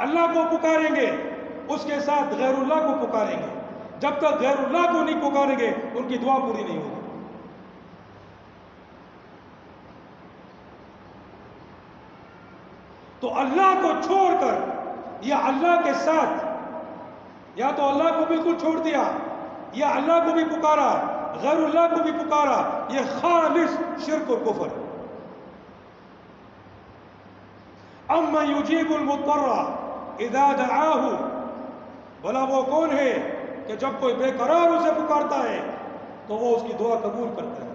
اللہ کو پکاریں گے، اس کے ساتھ غیر اللہ کو پکاریں گے، جب تک غیر اللہ کو نہیں پکاریں گے ان کی دعا پوری نہیں ہوگی۔ تو اللہ کو چھوڑ کر یا اللہ کے ساتھ، یا تو اللہ کو بالکل چھوڑ دیا یا اللہ کو بھی پکارا، غیر اللہ کو بھی پکارا، یہ خالص شرک اور کفر۔ اَمَّن يُجِيبُ الْمُضْطَرَّ اِذَا دَعَاهُ، بھلا وہ کون ہے کہ جب کوئی بے قرار اسے پکارتا ہے تو وہ اس کی دعا قبول کرتا ہے۔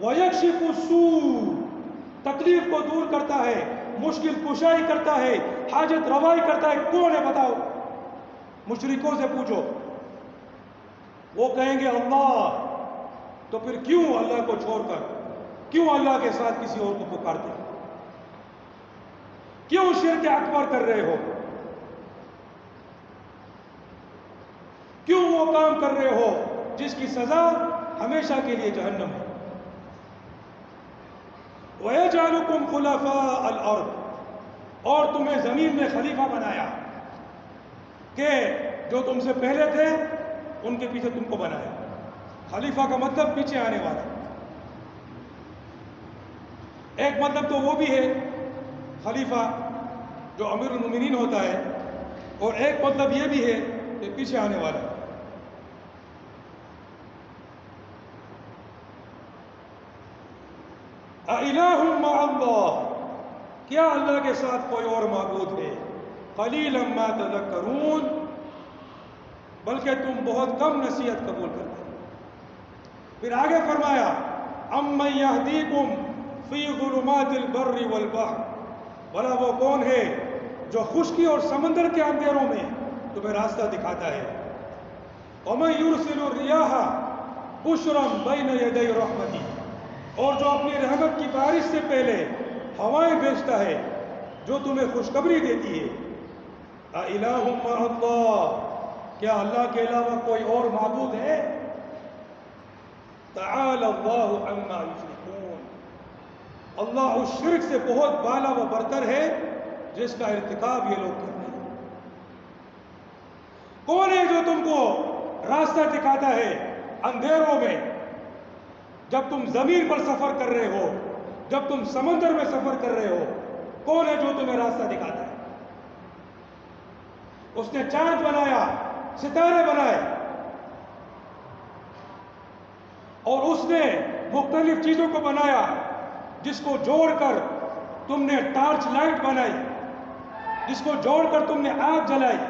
وَيَكْشِفُ السُّوءَ، تکلیف کو دور کرتا ہے، مشکل کشائی کرتا ہے، حاجت روائی کرتا ہے، کون ہے بتاؤ؟ مشرکوں سے پوچھو، وہ کہیں گے اللہ، تو پھر کیوں اللہ کو چھوڑ کر، کیوں اللہ کے ساتھ کسی اور کو پکارتے ہیں؟ کیوں شرک اکبر کر رہے ہو؟ کیوں وہ کام کر رہے ہو جس کی سزا ہمیشہ کے لیے جہنم ہے؟ وَيَجْعَلُكُمْ خُلَفَاءَ الْأَرْضِ، اور تمہیں زمین میں خلیفہ بنایا، کہ جو تم سے پہلے تھے ان کے پیچھے تم کو بنایا۔ خلیفہ کا مطلب پیچھے آنے والا، ایک مطلب تو وہ بھی ہے خلیفہ جو امیر المومنین ہوتا ہے، اور ایک مطلب یہ بھی ہے کہ پیچھے آنے والا۔ اَإِلَٰهٌ مَّعَ اللَّهِ، کیا اللہ کے ساتھ کوئی اور معبود ہے؟ قَلِيلًا مَّا تَذَكَّرُونَ، بلکہ تم بہت کم نصیحت قبول کرتے ہیں۔ پھر آگے فرمایا اَمَّن يَهْدِيكُمْ فِي ظُلُمَاتِ الْبَرِّ وَالْبَحْرِ، بھلا وہ کون ہے جو خشکی اور سمندر کے اندھیروں میں تمہیں راستہ دکھاتا ہے؟ وَمَن يُرْسِلُ الرِّيَاحَ بُشْرًا بَيْنَ يَدَيْ رَحْمَتِهِ، اور جو اپنی رحمت کی بارش سے پہلے ہوائیں بھیجتا ہے جو تمہیں خوشخبری دیتی ہے۔ اَإِلَٰهٌ مَّعَ اللَّهِ، کیا اللہ کے علاوہ کوئی اور معبود ہے؟ تَعَالَى اللَّهُ عَمَّا يُشْرِكُونَ، اللہ اس شرک سے بہت بالا و برتر ہے جس کا ارتکاب یہ لوگ کرتے ہیں۔ کون ہے جو تم کو راستہ دکھاتا ہے اندھیروں میں، جب تم زمین پر سفر کر رہے ہو، جب تم سمندر میں سفر کر رہے ہو؟ کون ہے جو تمہیں راستہ دکھاتا ہے؟ اس نے چاند بنایا، ستارے بنائے، اور اس نے مختلف چیزوں کو بنایا جس کو جوڑ کر تم نے ٹارچ لائٹ بنائی، جس کو جوڑ کر تم نے آگ جلائی،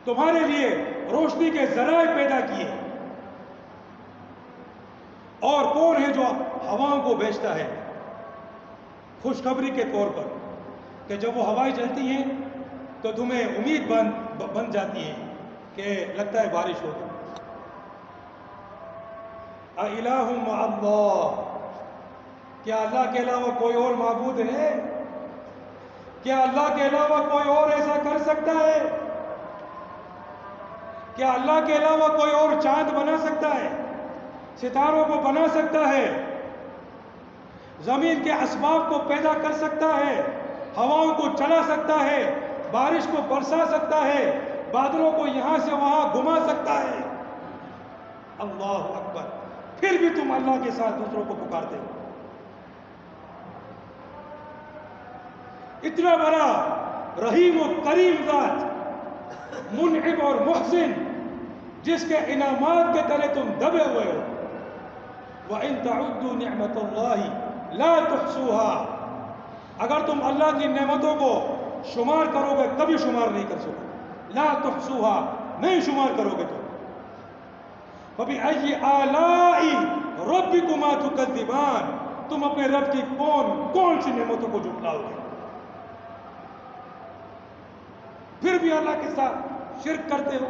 تمہارے لیے روشنی کے ذرائع پیدا کیے۔ اور کون ہے جو ہواؤں کو بھیجتا ہے خوشخبری کے طور پر، کہ جب وہ ہوائیں چلتی ہیں تو تمہیں امید بن جاتی ہے کہ لگتا ہے بارش ہوگی۔ اَإِلَٰهٌ مَّعَ اللَّهِ، کیا اللہ کے علاوہ کوئی اور معبود ہے؟ کیا اللہ کے علاوہ کوئی اور ایسا کر سکتا ہے؟ کیا اللہ کے علاوہ کوئی اور چاند بنا سکتا ہے، ستاروں کو بنا سکتا ہے، زمین کے اسباب کو پیدا کر سکتا ہے، ہواؤں کو چلا سکتا ہے، بارش کو برسا سکتا ہے، بادلوں کو یہاں سے وہاں گھما سکتا ہے؟ اللہ اکبر، پھر بھی تم اللہ کے ساتھ دوسروں کو پکارتے ہو۔ اتنا بڑا رحیم و کریم ذات، منعم اور محسن، جس کے انعامات کے تلے تم دبے ہوئے ہو، وَإِن تَعُدُّوا نِعْمَةَ اللَّهِ لَا تُحْصُوهَا، اگر تم اللہ کی نعمتوں کو شمار کرو گے کبھی شمار نہیں کر سکو، لا تحصوها، نہیں شمار کرو گے تم۔ فَبِأَيِّ آلَاءِ رَبِّكُمَا تُكَذِّبَانِ، تم اپنے رب کی کون سی نعمتوں کو جھٹلاؤ گے؟ پھر بھی اللہ کے ساتھ شرک کرتے ہو،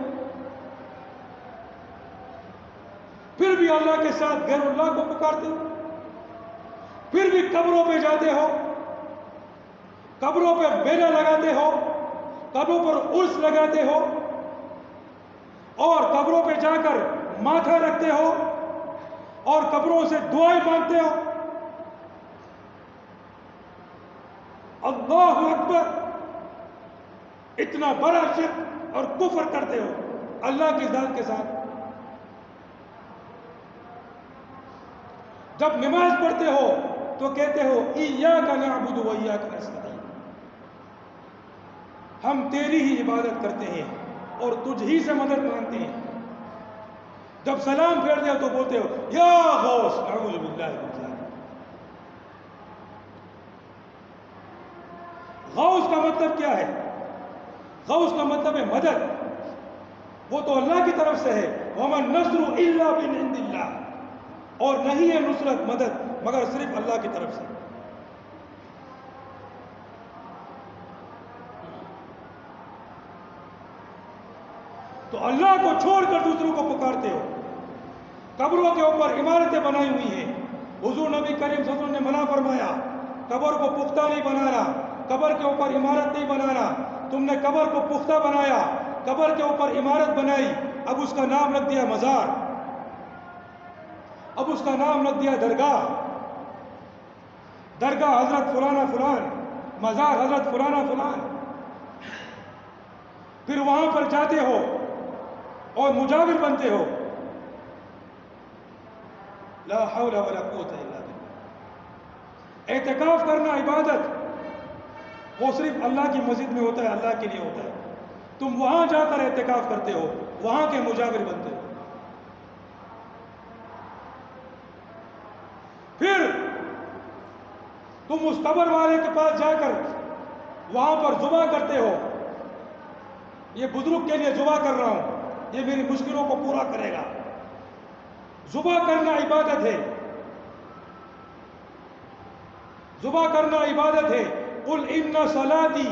پھر بھی اللہ کے ساتھ غیر اللہ کو پکارتے ہو، پھر بھی قبروں پہ جاتے ہو، قبروں پہ میلہ لگاتے ہو، قبروں پر عرس لگاتے ہو، اور قبروں پہ جا کر ماتھا رکھتے ہو، اور قبروں سے دعائیں مانگتے ہو۔ اللہ اکبر، اتنا بڑا شرک اور کفر کرتے ہو اللہ کی ذات کے ساتھ۔ جب نماز پڑھتے ہو تو کہتے ہو ایاک نعبد و ایاک نستعین، ہم تیری ہی عبادت کرتے ہیں اور تجھ ہی سے مدد مانگتے ہیں۔ جب سلام پھیرتے ہو تو بولتے ہو یا غوث، نعوذ باللہ من ذالک۔ غوث کا مطلب کیا ہے؟ غوث کا مطلب ہے مدد، وہ تو اللہ کی طرف سے ہے، وَمَا النَّصْرُ إِلَّا مِنْ عِنْدِ اللَّهِ، اور نہیں ہے نصرت مدد مگر صرف اللہ کی طرف سے۔ تو اللہ کو چھوڑ کر دوسروں کو پکارتے ہو۔ قبروں کے اوپر عمارتیں بنائی ہوئی ہیں، حضور نبی کریم صلی اللہ علیہ وسلم نے منع فرمایا قبر کو پختہ نہیں بنانا، قبر کے اوپر عمارت نہیں بنانا۔ تم نے قبر کو پختہ بنایا، قبر کے اوپر عمارت بنائی، اب اس کا نام رکھ دیا مزار، اب اس کا نام رکھ دیا درگاہ، درگاہ حضرت فلانا فلان، مزار حضرت فلانا فلان۔ پھر وہاں پر جاتے ہو اور مجاور بنتے ہو۔ لا حول ولا قوت الا باللہ۔ اعتکاف کرنا عبادت وہ صرف اللہ کی مسجد میں ہوتا ہے، اللہ کے لیے ہوتا ہے۔ تم وہاں جا کر اعتکاف کرتے ہو، وہاں کے مجاور بنتے ہو۔ پھر تم اس قبر والے کے پاس جا کر وہاں پر ذبح کرتے ہو، یہ بزرگ کے لیے ذبح کر رہا ہوں، یہ میری مشکلوں کو پورا کرے گا۔ ذبح کرنا عبادت ہے، ذبح کرنا عبادت ہے۔ قل ان صلاتي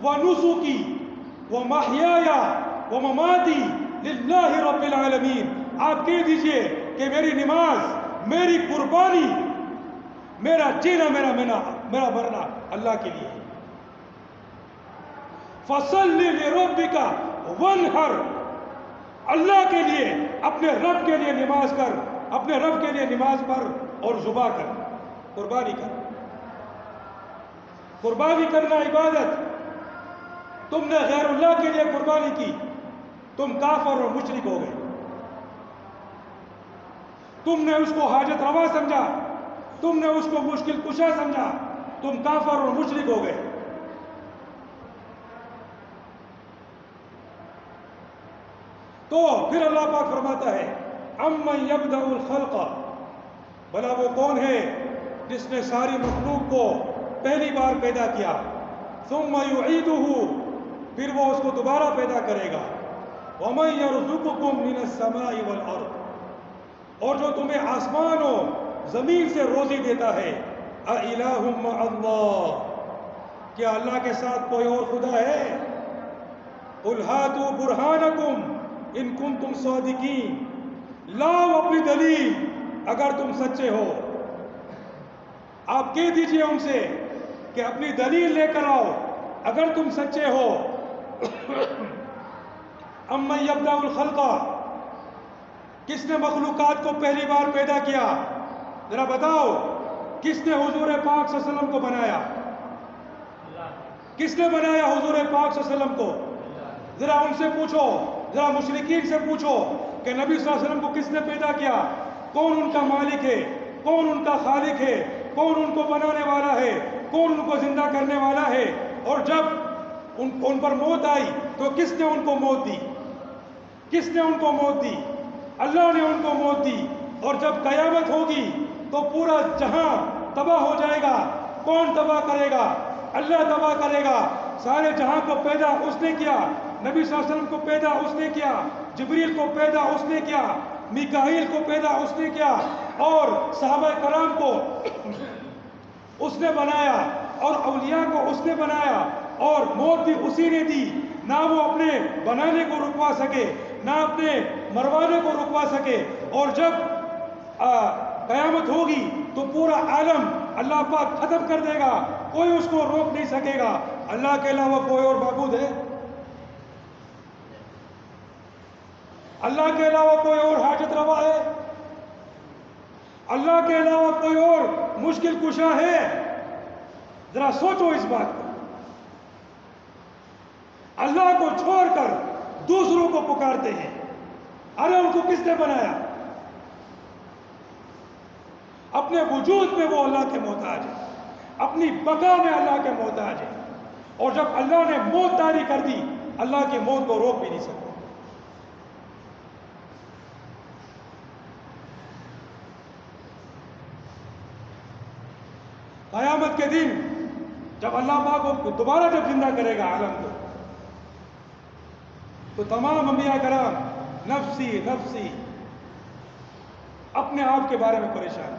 ونسكي ومحياي ومماتي للہ رب العالمین، آپ کہہ دیجئے کہ میری نماز، میری قربانی، میرا جینا، میرا مرنا اللہ کے لیے ہے۔ فصل لربك وانحر، اللہ کے لیے، اپنے رب کے لیے نماز کر، اپنے رب کے لیے نماز پڑھ اور ذبح کر، قربانی کر۔ قربانی کرنا عبادت۔ تم نے غیر اللہ کے لیے قربانی کی، تم کافر اور مشرک ہو گئے۔ تم نے اس کو حاجت روا سمجھا، تم نے اس کو مشکل کشا سمجھا، تم کافر اور مشرک ہو گئے۔ تو پھر اللہ پاک فرماتا ہے امن یبدأ الخلق، بھلا وہ کون ہے جس نے ساری مخلوق کو پہلی بار پیدا کیا، ثم یعیدہ، پھر وہ اس کو دوبارہ پیدا کرے گا، ومن یرزقکم من السماء والارض، اور جو تمہیں آسمان و زمین سے روزی دیتا ہے، اِلٰہ مع اللہ، کیا اللہ کے ساتھ کوئی اور خدا ہے؟ قل ہاتوا برہانکم ان کنتم صادقین، لاؤ اپنی دلیل اگر تم سچے ہو۔ آپ کہہ دیجئے ان سے کہ اپنی دلیل لے کر آؤ اگر تم سچے ہو۔ امن یبدأ الخلق، کس نے مخلوقات کو پہلی بار پیدا کیا؟ ذرا بتاؤ، کس نے حضور پاک صلی اللہ علیہ وسلم کو بنایا؟ کس نے بنایا حضور پاک صلی اللہ علیہ وسلم کو؟ ذرا ان سے پوچھو، ذرا مشرکین سے پوچھو کہ نبی صلی اللہ علیہ وسلم کو کس نے پیدا کیا؟ کون ان کا مالک ہے؟ کون ان کا خالق ہے؟ کون ان کو بنانے والا ہے؟ کون ان کو زندہ کرنے والا ہے؟ اور جب ان پر موت آئی تو کس نے ان کو موت دی؟ کس نے ان کو موت دی؟ اللہ نے ان کو موت دی۔ اور جب قیامت ہوگی تو پورا جہاں تباہ ہو جائے گا. کون تباہ کرے گا؟ اللہ تباہ کرے گا. سارے جہاں کو پیدا اس نے کیا. نبی صلی اللہ علیہ وسلم کو پیدا اس نے کیا, جبریل کو پیدا اس نے کیا, میکائیل کو پیدا اس نے کیا, اور صحابہ کرام کو اس نے بنایا, اور اولیاء کو اس نے بنایا, اور موت بھی اسی نے دی. نہ وہ اپنے بنانے کو رکوا سکے, نہ اپنے مروانے کو رکوا سکے. اور جب قیامت ہوگی تو پورا عالم اللہ پاک ختم کر دے گا, کوئی اس کو روک نہیں سکے گا. اللہ کے علاوہ کوئی اور معبود ہے؟ اللہ کے علاوہ کوئی اور حاجت روا ہے؟ اللہ کے علاوہ کوئی اور مشکل کشا ہے؟ ذرا سوچو اس بات کو. اللہ کو چھوڑ کر دوسروں کو پکارتے ہیں. ارے ان کو کس نے بنایا؟ اپنے وجود میں وہ اللہ کے محتاج ہے, اپنی بقا میں اللہ کے محتاج ہے. اور جب اللہ نے موت طاری کر دی, اللہ کی موت کو روک بھی نہیں سکتا. قیامت کے دن جب اللہ پاک کو دوبارہ جب زندہ کرے گا عالم کو, تو تمام انبیاء کرام نفسی نفسی اپنے آپ کے بارے میں پریشان.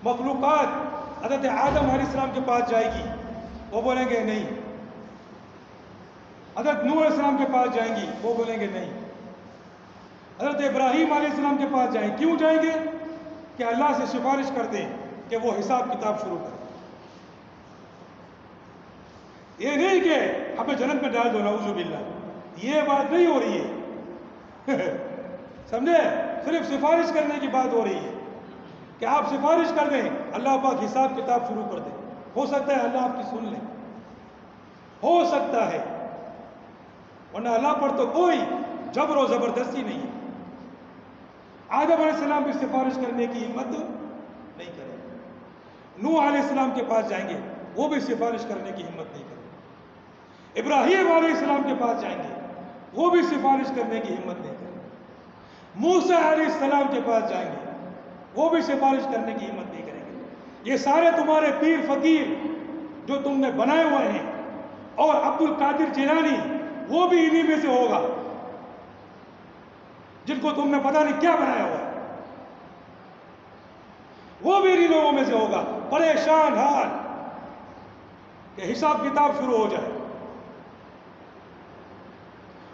مخلوقات حضرت آدم علیہ السلام کے پاس جائے گی, وہ بولیں گے نہیں. حضرت نوح علیہ السلام کے پاس جائیں گی, وہ بولیں گے نہیں. حضرت ابراہیم علیہ السلام کے پاس جائیں. کیوں جائیں گے؟ کہ اللہ سے سفارش کر دیں کہ وہ حساب کتاب شروع کریں. یہ نہیں کہ ہمیں جنت میں ڈال دو, نعوذ باللہ, یہ بات نہیں ہو رہی ہے. سمجھے؟ صرف سفارش کرنے کی بات ہو رہی ہے کہ آپ سفارش کر دیں, اللہ پاک حساب کتاب شروع کر دیں. ہو سکتا ہے اللہ آپ کی سن لیں, ہو سکتا ہے, ورنہ اللہ پر تو کوئی جبر و زبردستی نہیں ہے. آدم علیہ السلام بھی سفارش کرنے کی ہمت نہیں کرے. نوح علیہ السلام کے پاس جائیں گے, وہ بھی سفارش کرنے کی ہمت نہیں کرے. ابراہیم علیہ السلام کے پاس جائیں گے, وہ بھی سفارش کرنے کی ہمت نہیں کرے. موسیٰ علیہ السلام کے پاس جائیں گے, وہ بھی سفارش کرنے کی ہمت نہیں کریں گے. یہ سارے تمہارے پیر فقیر جو تم نے بنائے ہوئے ہیں, اور عبد القادر جیلانی وہ بھی انہی میں سے ہوگا, جن کو تم نے پتہ نہیں کیا بنایا ہوا ہے, وہ بھی انہی لوگوں میں سے ہوگا, پریشان حال کہ حساب کتاب شروع ہو جائے.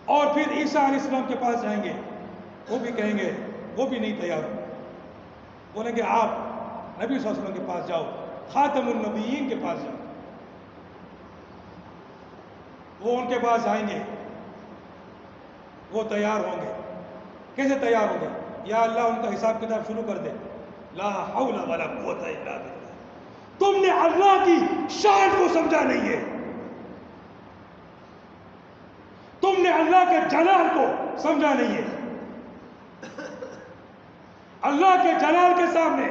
اور پھر عیسیٰ علیہ السلام کے پاس جائیں گے, وہ بھی کہیں گے, وہ بھی نہیں تیار ہوں. بولیں گے آپ نبی صلی اللہ علیہ وسلم کے پاس جاؤ, خاتم النبیین کے پاس جاؤ. وہ ان کے پاس آئیں گے, وہ تیار ہوں گے. کیسے تیار ہوں گے؟ یا اللہ ان کا حساب کتاب شروع کر دے. لا حول ولا قوت الا باللہ. تم نے اللہ کی شان کو سمجھا نہیں ہے, تم نے اللہ کے جلال کو سمجھا نہیں ہے. اللہ کے جلال کے سامنے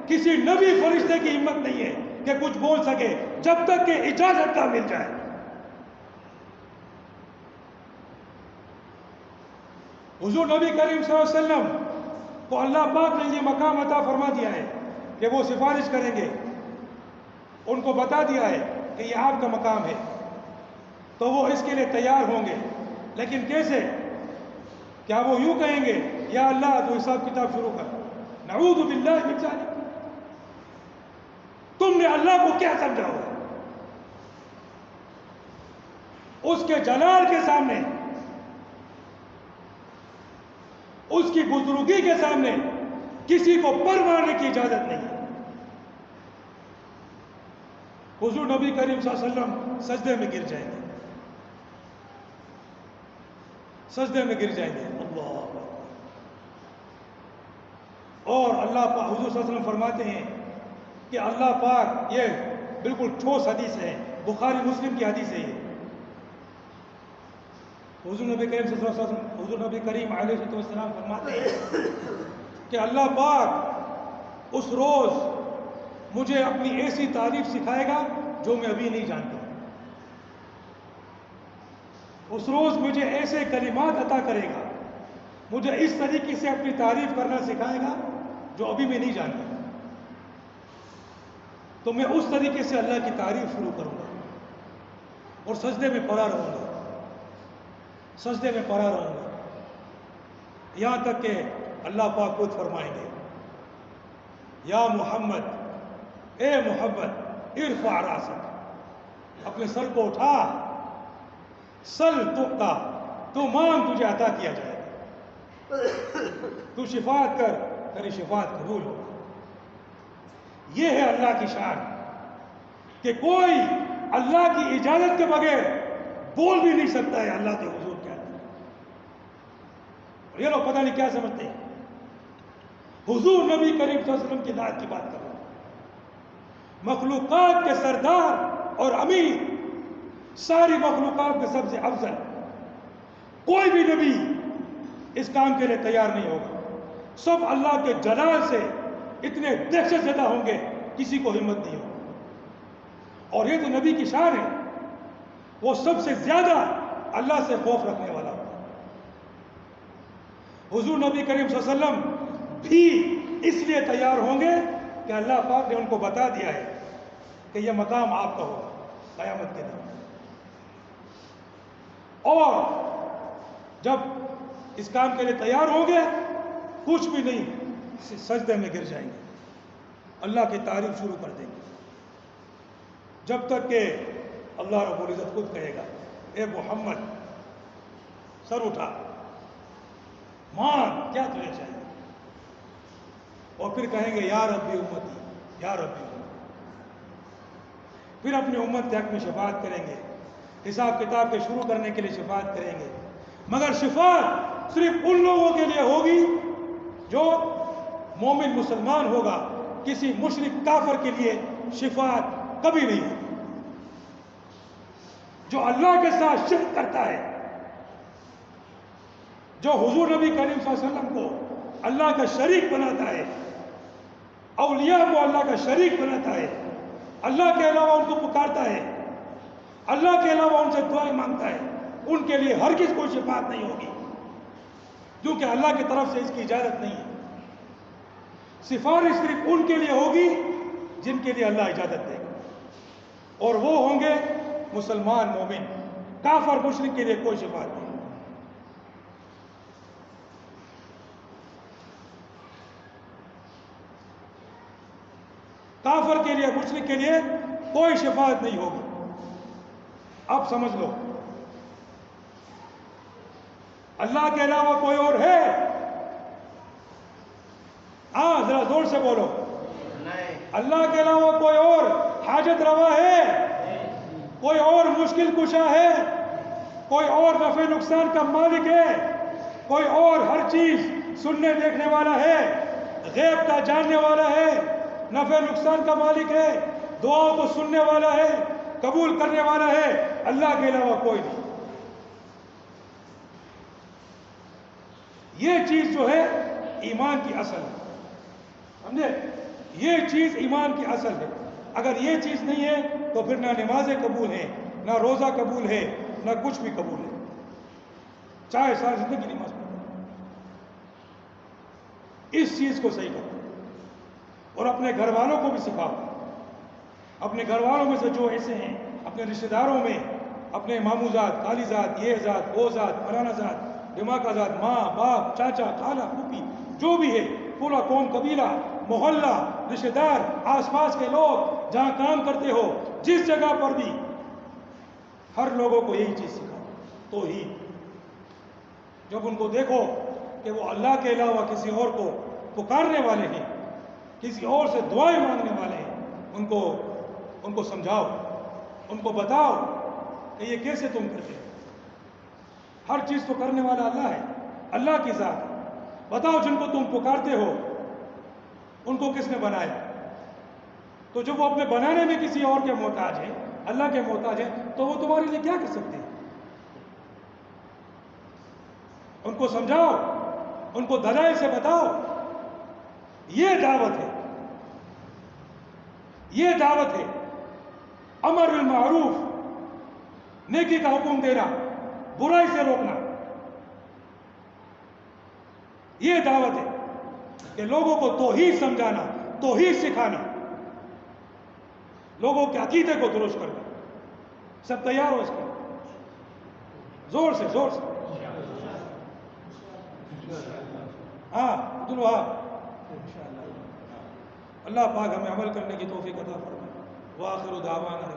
کسی نبی فرشتے کی ہمت نہیں ہے کہ کچھ بول سکے جب تک کہ اجازت نہ مل جائے. حضور نبی کریم صلی اللہ علیہ وسلم کو اللہ پاک نے یہ مقام عطا فرما دیا ہے کہ وہ سفارش کریں گے. ان کو بتا دیا ہے کہ یہ آپ کا مقام ہے, تو وہ اس کے لیے تیار ہوں گے. لیکن کیسے؟ کیا وہ یوں کہیں گے یا اللہ تو حساب کتاب شروع کر؟ نعوذ باللہ من ذالک. تم نے اللہ کو کیا سمجھا ہوا؟ اس کے جلال کے سامنے, اس کی بزرگی کے سامنے کسی کو پر مارنے کی اجازت نہیں ہے. حضور نبی کریم صلی اللہ علیہ وسلم سجدے میں گر جائیں گے, سجدے میں گر جائیں گے. اللہ اکبر. اور اللہ پاک حضور صلی اللہ علیہ وسلم فرماتے ہیں کہ اللہ پاک, یہ بالکل ٹھوس حدیث ہے, بخاری مسلم کی حدیث ہے یہ. حضور نبی کریم صلی اللہ علیہ وسلم, حضور نبی کریم علیہ السلام فرماتے ہیں کہ اللہ پاک اس روز مجھے اپنی ایسی تعریف سکھائے گا جو میں ابھی نہیں جانتا. اس روز مجھے ایسے کلمات عطا کرے گا مجھے اس طریقے سے اپنی تعریف کرنا سکھائے گا جو ابھی میں نہیں جانتا، تو میں اس طریقے سے اللہ کی تعریف شروع کروں گا اور سجدے میں پڑا رہوں گا، سجدے میں پڑا رہوں گا، یہاں تک کہ اللہ پاک خود فرمائیں گے یا محمد، اے محمد ارفع راسک، اپنے سر کو اٹھا، سل تعطا، تو مانگ تجھے عطا کیا جائے گا، تو شفاعت کر تیری شفاعت قبول ہو۔ یہ ہے اللہ کی شان کہ کوئی اللہ کی اجازت کے بغیر بول بھی نہیں سکتا ہے اللہ کے حضور کیا ہے۔ اور یہ لوگ پتہ نہیں کیا سمجھتے ہیں، حضور نبی کریم صلی اللہ علیہ وسلم کی ذات کی بات کر رہے ہیں، مخلوقات کے سردار اور امیر، ساری مخلوقات میں سب سے افضل، کوئی بھی نبی اس کام کے لیے تیار نہیں ہوگا، سب اللہ کے جلال سے اتنے دہشت زدہ ہوں گے، کسی کو ہمت نہیں ہوگی۔ اور یہ تو نبی کی شان ہے، وہ سب سے زیادہ اللہ سے خوف رکھنے والا ہوگا۔ حضور نبی کریم صلی اللہ علیہ وسلم بھی اس لیے تیار ہوں گے کہ اللہ پاک نے ان کو بتا دیا ہے کہ یہ مقام آپ کا ہوگا قیامت کے دن، اور جب اس کام کے لیے تیار ہوں گے کچھ بھی نہیں، سجدے میں گر جائیں گے، اللہ کی تعریف شروع کر دیں گے، جب تک کہ اللہ رب العزت خود کہے گا اے محمد سر اٹھا، مانگ کیا تجھے چاہیے، اور پھر کہیں گے یا ربی امتی، یا ربی امتی، پھر اپنی امت کے حق میں شفاعت کریں گے، حساب کتاب کے شروع کرنے کے لیے شفاعت کریں گے، مگر شفاعت صرف ان لوگوں کے لیے ہوگی جو مومن مسلمان ہوگا، کسی مشرک کافر کے لیے شفاعت کبھی نہیں ہوگی۔ جو اللہ کے ساتھ شرک کرتا ہے، جو حضور نبی کریم صلی اللہ علیہ وسلم کو اللہ کا شریک بناتا ہے، اولیاء کو اللہ کا شریک بناتا ہے، اللہ کے علاوہ ان کو پکارتا ہے، اللہ کے علاوہ ان سے دعائیں مانگتا ہے، ان کے لیے ہرگز کوئی شفاعت نہیں ہوگی، کیونکہ اللہ کی طرف سے اس کی اجازت نہیں ہے۔ سفارش صرف ان کے لیے ہوگی جن کے لیے اللہ اجازت دے گا، اور وہ ہوں گے مسلمان مومن، کافر مشرک کے لیے کوئی شفاعت نہیں۔ کافر کے لیے مشرک کے لیے کوئی شفاعت نہیں ہوگی۔ اب سمجھ لو، اللہ کے علاوہ کوئی اور ہے؟ ہاں ذرا زور سے بولو، اللہ کے علاوہ کوئی اور حاجت روا ہے؟ کوئی اور مشکل کشا ہے؟ کوئی اور نفع نقصان کا مالک ہے؟ کوئی اور ہر چیز سننے دیکھنے والا ہے، غیب کا جاننے والا ہے، نفع نقصان کا مالک ہے، دعاؤں کو سننے والا ہے، قبول کرنے والا ہے؟ اللہ کے علاوہ کوئی نہیں۔ یہ چیز جو ہے ایمان کی اصل ہے، سمجھے؟ یہ چیز ایمان کی اصل ہے۔ اگر یہ چیز نہیں ہے تو پھر نہ نمازیں قبول ہیں، نہ روزہ قبول ہے، نہ کچھ بھی قبول ہے، چاہے ساری زندگی نماز پڑھو۔ اس چیز کو صحیح کرو اور اپنے گھر والوں کو بھی سکھاؤ۔ اپنے گھر والوں میں سے جو ایسے ہیں، اپنے رشتہ داروں میں، اپنے ماموں ذات، خالی ذات، یہ ذات، وہ ذات، فلانا ذات، دماغ کا ذات، ماں باپ چاچا خالہ پھوپھی جو بھی ہے، پورا قوم قبیلہ محلہ رشتہ دار آس پاس کے لوگ جہاں کام کرتے ہو، جس جگہ پر بھی، ہر لوگوں کو یہی چیز سکھاؤ، توحید۔ جب ان کو دیکھو کہ وہ اللہ کے علاوہ کسی اور کو پکارنے والے ہیں، کسی اور سے دعائیں مانگنے والے ہیں، ان کو سمجھاؤ، ان کو بتاؤ کہ یہ کیسے تم کرتے ہو۔ ہر چیز تو کرنے والا اللہ ہے، اللہ کی ذات ہے۔ بتاؤ جن کو تم پکارتے ہو ان کو کس نے بنایا؟ تو جب وہ اپنے بنانے میں کسی اور کے محتاج ہیں، اللہ کے محتاج ہیں، تو وہ تمہارے لیے کیا کر سکتے ہیں؟ ان کو سمجھاؤ، ان کو دلائل سے بتاؤ۔ یہ دعوت ہے، یہ دعوت ہے، امر بالمعروف، نیکی کا حکم دینا، برائی سے روکنا۔ یہ دعوت ہے کہ لوگوں کو توحید سمجھانا، توحید سکھانا، لوگوں کے عقیدے کو درست کرنا. سب تیار ہو اس کے؟ زور سے زور سے. ہاں عبدالوہاب. اللہ پاک ہمیں عمل کرنے کی توفیق عطا فرمائے. وآخر دعوانا